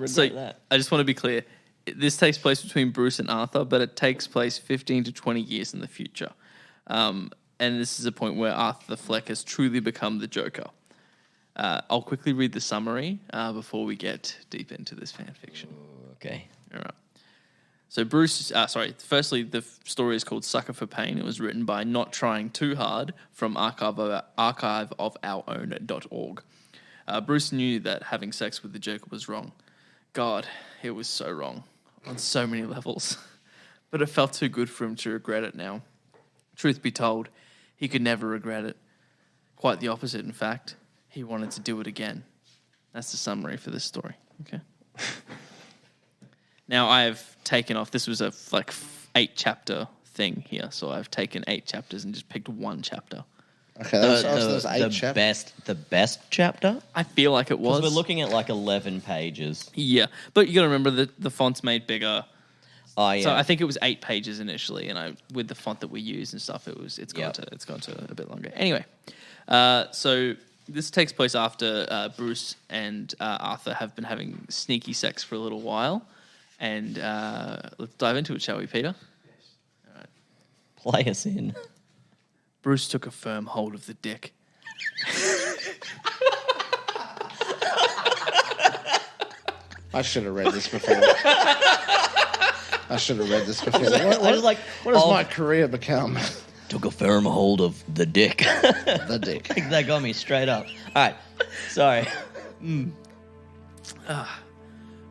So that. I just want to be clear. This takes place between Bruce and Arthur, but it takes place 15 to 20 years in the future. And this is a point where Arthur Fleck has truly become the Joker. I'll quickly read the summary before we get deep into this fan fiction. Okay. All right. So firstly, the story is called Sucker for Pain. It was written by Not Trying Too Hard from archiveofourown.org. Bruce knew that having sex with the Joker was wrong. God, it was so wrong on so many levels. But it felt too good for him to regret it now. Truth be told, he could never regret it. Quite the opposite, in fact. He wanted to do it again. That's the summary for this story. Okay. Now I've taken off. This was a 8-chapter thing here, so I've taken 8 chapters and just picked one chapter. Okay, that's 8 chapters. The best chapter? I feel like it was. Because we're looking at like 11 pages. Yeah, but you got to remember that the font's made bigger. Oh yeah. So I think it was 8 pages initially, and with the font that we use and stuff, it's gone to a bit longer. Anyway, so this takes place after Bruce and Arthur have been having sneaky sex for a little while, and let's dive into it, shall we, Peter? Play us in. Bruce took a firm hold of the dick. I should have read this before. What has my career become? Took a firm hold of the dick. The dick. That got me straight up. All right. Sorry.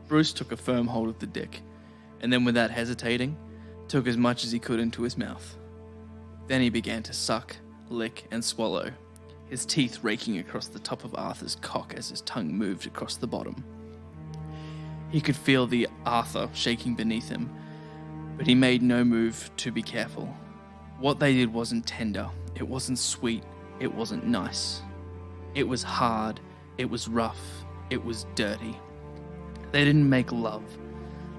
Bruce took a firm hold of the dick, and then without hesitating, took as much as he could into his mouth. Then he began to suck, lick, and swallow, his teeth raking across the top of Arthur's cock as his tongue moved across the bottom. He could feel the Arthur shaking beneath him, but he made no move to be careful. What they did wasn't tender, it wasn't sweet, it wasn't nice. It was hard, it was rough, it was dirty. They didn't make love.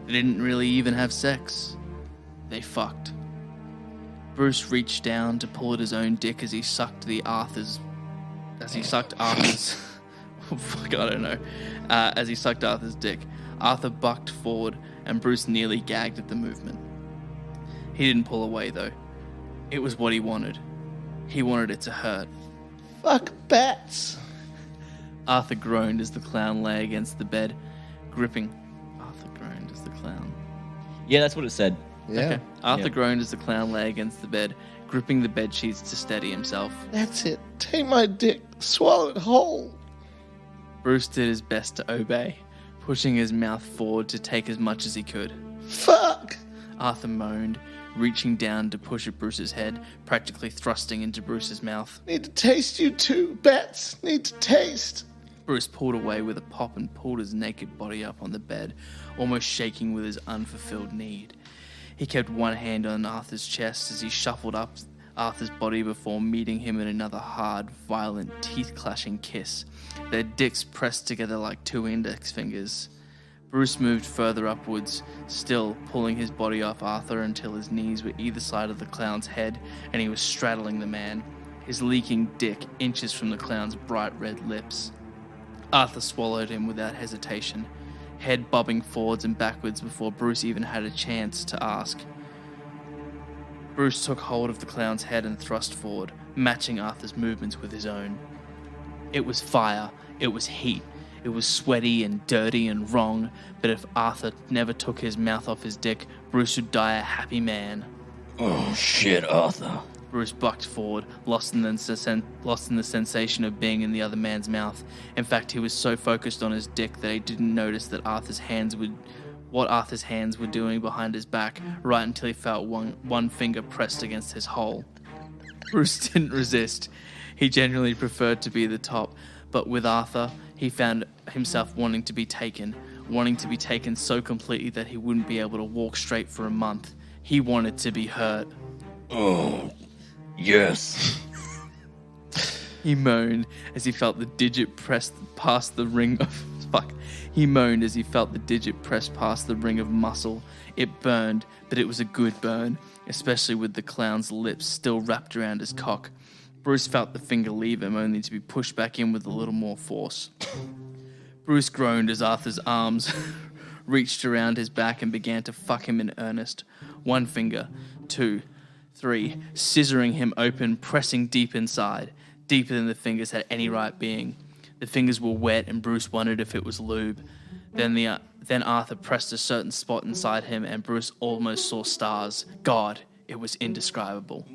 They didn't really even have sex. They fucked. Bruce reached down to pull at his own dick as he sucked Arthur's. As he sucked Arthur's dick. Arthur bucked forward, and Bruce nearly gagged at the movement. He didn't pull away, though. It was what he wanted. He wanted it to hurt. Fuck bats. Arthur groaned as the clown lay against the bed, gripping. Arthur groaned as the clown. Yeah, that's what it said. Yeah. Okay. Arthur Yeah. groaned as the clown lay against the bed, gripping the bedsheets to steady himself. That's it. Take my dick. Swallow it whole. Bruce did his best to obey, pushing his mouth forward to take as much as he could. Fuck. Arthur moaned, reaching down to push at Bruce's head, practically thrusting into Bruce's mouth. Need to taste you too, Bats. Need to taste. Bruce pulled away with a pop and pulled his naked body up on the bed, almost shaking with his unfulfilled need. He kept one hand on Arthur's chest as he shuffled up Arthur's body before meeting him in another hard, violent, teeth-clashing kiss, their dicks pressed together like two index fingers. Bruce moved further upwards, still pulling his body off Arthur until his knees were either side of the clown's head and he was straddling the man, his leaking dick inches from the clown's bright red lips. Arthur swallowed him without hesitation, head bobbing forwards and backwards before Bruce even had a chance to ask. Bruce took hold of the clown's head and thrust forward, matching Arthur's movements with his own. It was fire, it was heat, it was sweaty and dirty and wrong, but if Arthur never took his mouth off his dick, Bruce would die a happy man. Oh, shit, Arthur. Bruce bucked forward, lost in the sensation of being in the other man's mouth. In fact, he was so focused on his dick that he didn't notice that what Arthur's hands were doing behind his back, right until he felt one finger pressed against his hole. Bruce didn't resist. He generally preferred to be the top, but with Arthur, he found himself wanting to be taken so completely that he wouldn't be able to walk straight for a month. He wanted to be hurt. Oh, yes. He moaned as he felt the digit pressed past the ring of... He moaned as he felt the digit pressed past the ring of muscle. It burned, but it was a good burn, especially with the clown's lips still wrapped around his cock. Bruce felt the finger leave him, only to be pushed back in with a little more force. Bruce groaned as Arthur's arms reached around his back and began to fuck him in earnest. 1 finger, 2, 3, scissoring him open, pressing deep inside, deeper than the fingers had any right being. The fingers were wet and Bruce wondered if it was lube. Then Arthur pressed a certain spot inside him and Bruce almost saw stars. God, it was indescribable.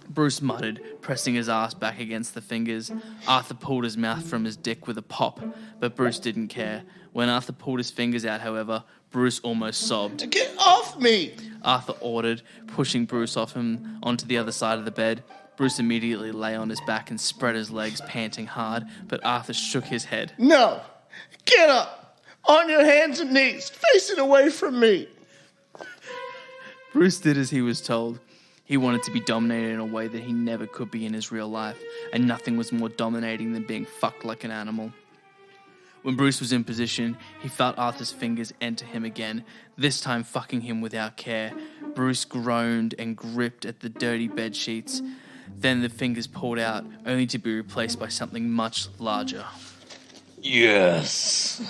Bruce muttered, pressing his ass back against the fingers. Arthur pulled his mouth from his dick with a pop, but Bruce didn't care. When Arthur pulled his fingers out, however, Bruce almost sobbed. Get off me! Arthur ordered, pushing Bruce off him onto the other side of the bed. Bruce immediately lay on his back and spread his legs, panting hard, but Arthur shook his head. No! Get up! On your hands and knees, facing away from me! Bruce did as he was told. He wanted to be dominated in a way that he never could be in his real life, and nothing was more dominating than being fucked like an animal. When Bruce was in position, he felt Arthur's fingers enter him again, this time fucking him without care. Bruce groaned and gripped at the dirty bed sheets. Then the fingers pulled out, only to be replaced by something much larger. Yes.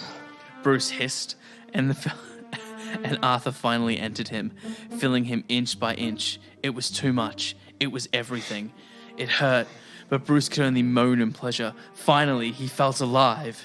Bruce hissed, and Arthur finally entered him, filling him inch by inch. It was too much. It was everything. It hurt, but Bruce could only moan in pleasure. Finally, he felt alive.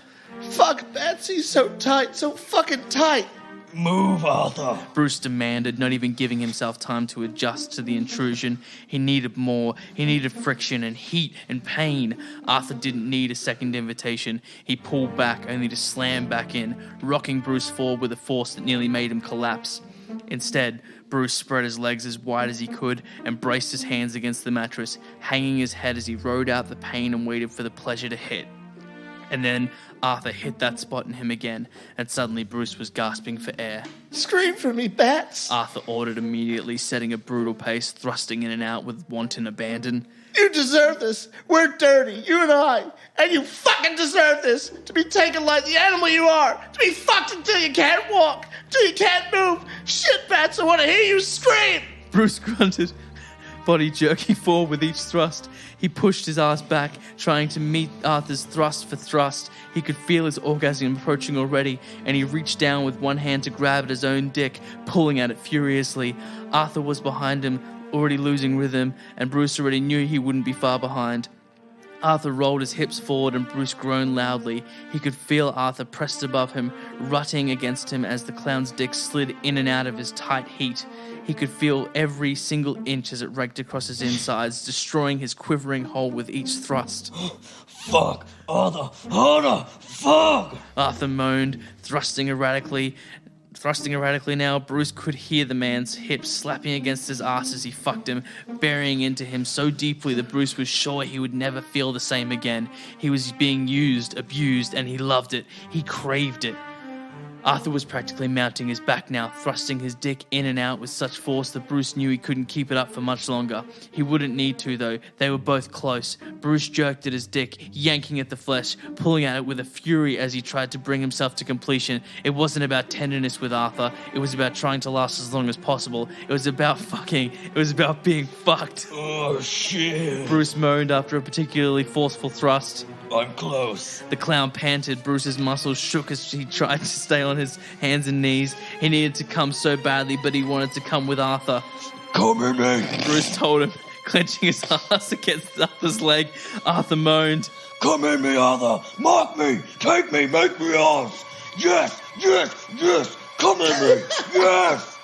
Fuck, Betsy, so tight, so fucking tight. Move, Arthur. Bruce demanded, not even giving himself time to adjust to the intrusion. He needed more. He needed friction and heat and pain. Arthur didn't need a second invitation. He pulled back, only to slam back in, rocking Bruce forward with a force that nearly made him collapse. Instead, Bruce spread his legs as wide as he could and braced his hands against the mattress, hanging his head as he rode out the pain and waited for the pleasure to hit. And then Arthur hit that spot in him again, and suddenly Bruce was gasping for air. Scream for me, Bats! Arthur ordered immediately, setting a brutal pace, thrusting in and out with wanton abandon. You deserve this. We're dirty, you and I. And you fucking deserve this. To be taken like the animal you are. To be fucked until you can't walk. Till you can't move. Shit, Bats, I want to hear you scream. Bruce grunted, body jerking forward with each thrust. He pushed his ass back, trying to meet Arthur's thrust for thrust. He could feel his orgasm approaching already, and he reached down with one hand to grab at his own dick, pulling at it furiously. Arthur was behind him, already losing rhythm, and Bruce already knew he wouldn't be far behind. Arthur rolled his hips forward and Bruce groaned loudly. He could feel Arthur pressed above him, rutting against him as the clown's dick slid in and out of his tight heat. He could feel every single inch as it raked across his insides, destroying his quivering hole with each thrust. Fuck, Arthur, harder, fuck! Arthur moaned, thrusting erratically now. Bruce could hear the man's hips slapping against his ass as he fucked him, burying into him so deeply that Bruce was sure he would never feel the same again. He was being used, abused, and he loved it. He craved it. Arthur was practically mounting his back now, thrusting his dick in and out with such force that Bruce knew he couldn't keep it up for much longer. He wouldn't need to, though. They were both close. Bruce jerked at his dick, yanking at the flesh, pulling at it with a fury as he tried to bring himself to completion. It wasn't about tenderness with Arthur. It was about trying to last as long as possible. It was about fucking. It was about being fucked. Oh, shit. Bruce moaned after a particularly forceful thrust. I'm close. The clown panted. Bruce's muscles shook as he tried to stay on his hands and knees. He needed to come so badly, but he wanted to come with Arthur. Come in me. Bruce told him, clenching his ass against Arthur's leg. Arthur moaned. Come in me, Arthur. Mark me. Take me. Make me yours. Yes, yes, yes. Come in me. Yes.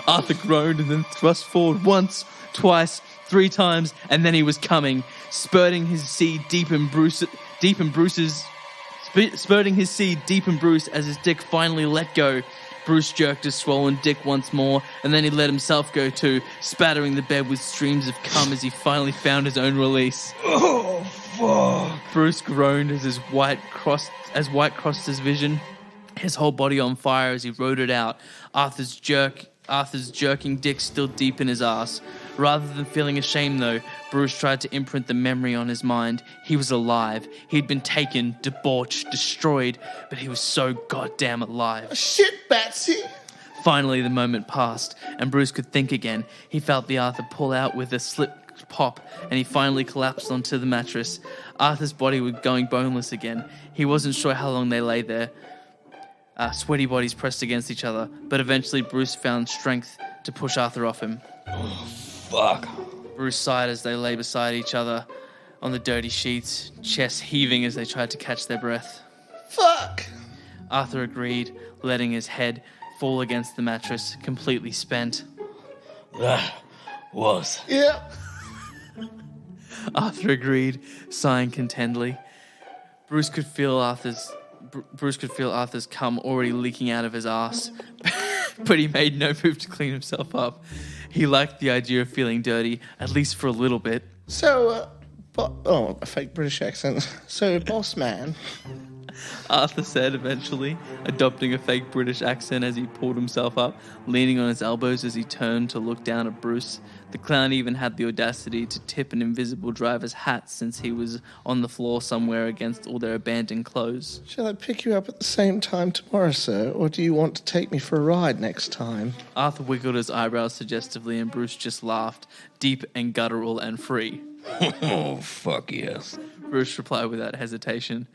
Arthur groaned and then thrust forward once, twice, 3 times, and then he was coming, spurting his seed deep in Bruce as his dick finally let go. Bruce jerked his swollen dick once more, and then he let himself go too, spattering the bed with streams of cum as he finally found his own release. Oh, fuck. Bruce groaned as white crossed his vision, his whole body on fire as he rode it out. Arthur's jerking dick still deep in his ass. Rather than feeling ashamed, though, Bruce tried to imprint the memory on his mind. He was alive. He'd been taken, debauched, destroyed, but he was so goddamn alive. Shit, Batsy! Finally, the moment passed, and Bruce could think again. He felt the Arthur pull out with a slip pop, and he finally collapsed onto the mattress. Arthur's body was going boneless again. He wasn't sure how long they lay there. Sweaty bodies pressed against each other, but eventually Bruce found strength to push Arthur off him. Fuck. Bruce sighed as they lay beside each other on the dirty sheets, chests heaving as they tried to catch their breath. Fuck! Arthur agreed, letting his head fall against the mattress, completely spent. That was. Yeah. Arthur agreed, sighing contentedly. Bruce could feel Arthur's cum already leaking out of his ass, but he made no move to clean himself up. He liked the idea of feeling dirty, at least for a little bit. So, a fake British accent. So, boss man. Arthur said eventually, adopting a fake British accent as he pulled himself up, leaning on his elbows as he turned to look down at Bruce. The clown even had the audacity to tip an invisible driver's hat since he was on the floor somewhere against all their abandoned clothes. Shall I pick you up at the same time tomorrow, sir? Or do you want to take me for a ride next time? Arthur wiggled his eyebrows suggestively and Bruce just laughed, deep and guttural and free. Oh, fuck yes. Bruce replied without hesitation.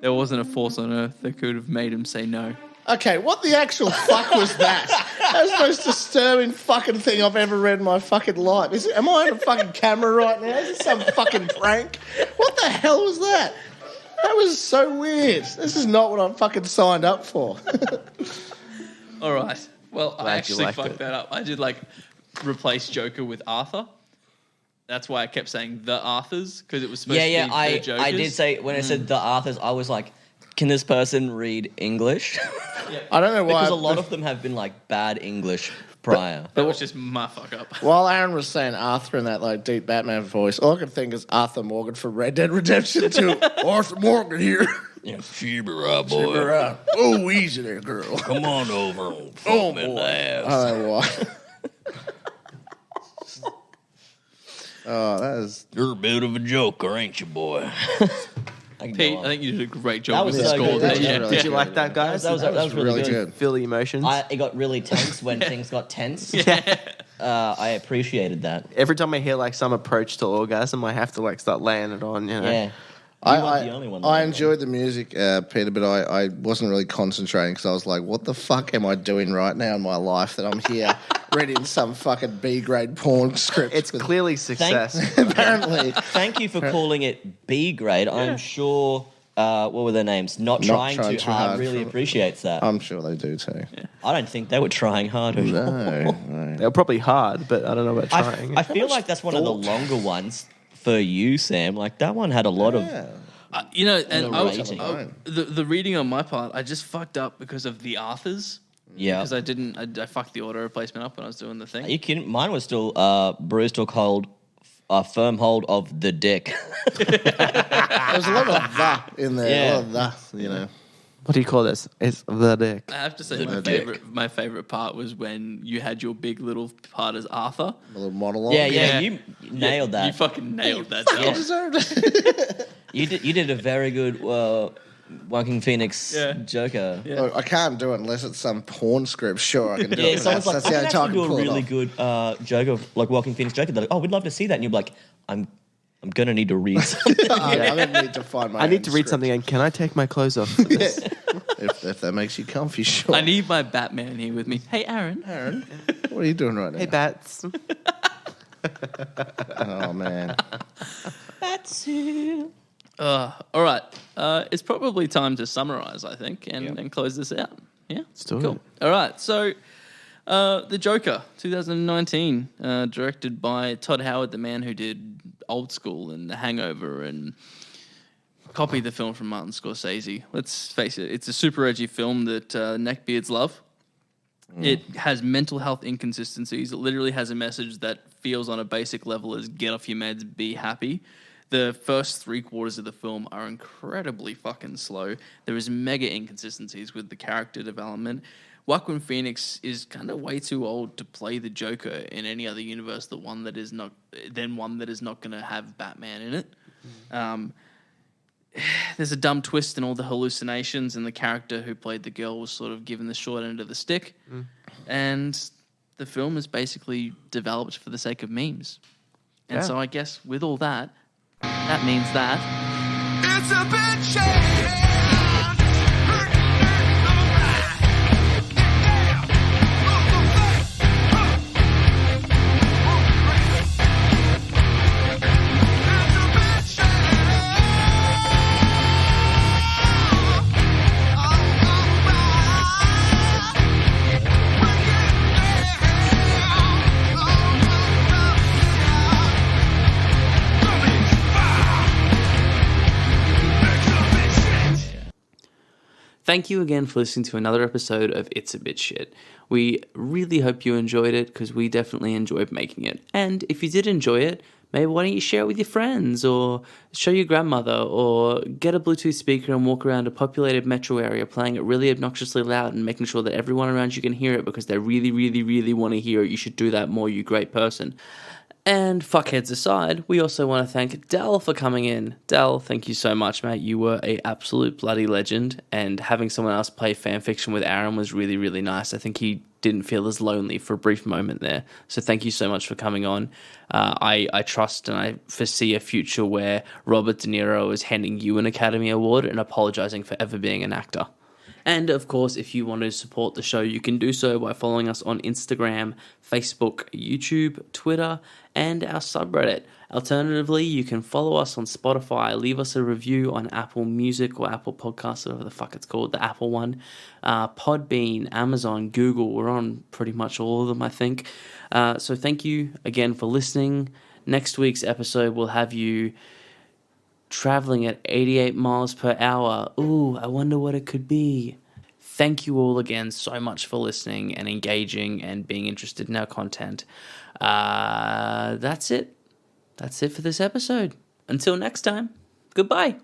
There wasn't a force on earth that could have made him say no. Okay, what the actual fuck was that? That was the most disturbing fucking thing I've ever read in my fucking life. Am I on a fucking camera right now? Is this some fucking prank? What the hell was that? That was so weird. This is not what I'm fucking signed up for. All right. Well, I actually liked fucked it. that up. I did replace Joker with Arthur. That's why I kept saying the Arthurs, because it was supposed to be the Jokers. I did say, when I said the Arthurs, I was like, can this person read English? I don't know why. Because a lot of them have been bad English prior. That was just my fuck up. While Aaron was saying Arthur in that deep Batman voice, all I could think is Arthur Morgan from Red Dead Redemption 2. Arthur Morgan here. Yeah, Shibara, boy. Oh, easy there, girl. Come on over. Oh, in boy. the ass. I don't know why. Oh, that is... You're a bit of a joker, ain't you, boy? Pete, I think you did a great job That with was the so score. good. That was Yeah. really Did you like that, guys? That was really good. Feel the emotions. It got really tense when things got tense. I appreciated that. Every time I hear some approach to orgasm, I have to start laying it on. You know. Yeah. weren't the only one that I I enjoyed the music, Peter, but I wasn't really concentrating because I was like, what the fuck am I doing right now in my life that I'm here reading some fucking B-grade porn script? It's clearly success. Apparently. Thank you for calling it B grade. I'm sure. What were their names? Not trying Trying too Too hard Hard really for- appreciates that. I'm sure they do too. I don't think they were trying hard at all. No. They're probably hard, but I don't know about trying. I feel like that's one of the longer ones for you, Sam. Like that one had a lot of. You know, and I was, rating. the reading on my part, I just fucked up because of the Arthurs. Yeah. Because I fucked the auto replacement up when I was doing the thing. Are you kidding? Mine was still bruised or cold, firm hold of the dick. There's a lot of that in there. Yeah. A lot of that, you know. What do you call this? It's the dick. I have to say, dick. my favorite part was when you had your big little part as Arthur. A little monologue. yeah, you nailed that. You fucking nailed that. Yeah. Dell. Deserved it. You did a very good Walking Phoenix Yeah. Joker. Yeah. Look, I can't do it unless it's some porn script. Sure, I can do Yeah, it. someone's like, That's I the can only time I actually can do pull a it really off. good Joker, like Walking Phoenix Joker. They're like, oh, we'd love to see that. And you're like, I'm gonna need to read something. I'm going to need to find my I need own to read script. something, and can I take my clothes off for this? If that makes you comfy, sure. I need my Batman here with me. Hey, Aaron. Aaron, what are you doing right now? Hey, Bats. Oh, man. That's it. All right. It's probably time to summarize, I think, and close this out. Yeah? Let's do cool. it. All right. So, The Joker, 2019, directed by Todd Howard, the man who did Old School and The Hangover and copied the film from Martin Scorsese. Let's face it, it's a super edgy film that neckbeards love. It has mental health inconsistencies. It literally has a message that feels on a basic level as get off your meds, be happy. The first 3/4 of the film are incredibly fucking slow. There is mega inconsistencies with the character development. Joaquin Phoenix is kind of way too old to play the Joker in any other universe than one that is not going to have Batman in it. There's a dumb twist in all the hallucinations, and the character who played the girl was sort of given the short end of the stick. And the film is basically developed for the sake of memes. And Yeah. so I guess with all that, that means that It's a bit shady. Thank you again for listening to another episode of It's a Bit Shit. We really hope you enjoyed it because we definitely enjoyed making it. And if you did enjoy it, maybe why don't you share it with your friends or show your grandmother or get a Bluetooth speaker and walk around a populated metro area playing it really obnoxiously loud and making sure that everyone around you can hear it because they really, really, really want to hear it. You should do that more, you great person. And fuckheads aside, we also want to thank Dell for coming in. Dell, thank you so much, mate. You were a absolute bloody legend, and having someone else play fanfiction with Aaron was really, really nice. I think he didn't feel as lonely for a brief moment there. So thank you so much for coming on. I trust and I foresee a future where Robert De Niro is handing you an Academy Award and apologizing for ever being an actor. And, of course, if you want to support the show, you can do so by following us on Instagram, Facebook, YouTube, Twitter, and our subreddit. Alternatively, you can follow us on Spotify, leave us a review on Apple Music or Apple Podcasts, whatever the fuck it's called, the Apple one, Podbean, Amazon, Google. We're on pretty much all of them, I think. So thank you again for listening. Next week's episode will have you traveling at 88 miles per hour. Ooh, I wonder what it could be. Thank you all again so much for listening and engaging and being interested in our content. That's it. That's it for this episode. Until next time, goodbye.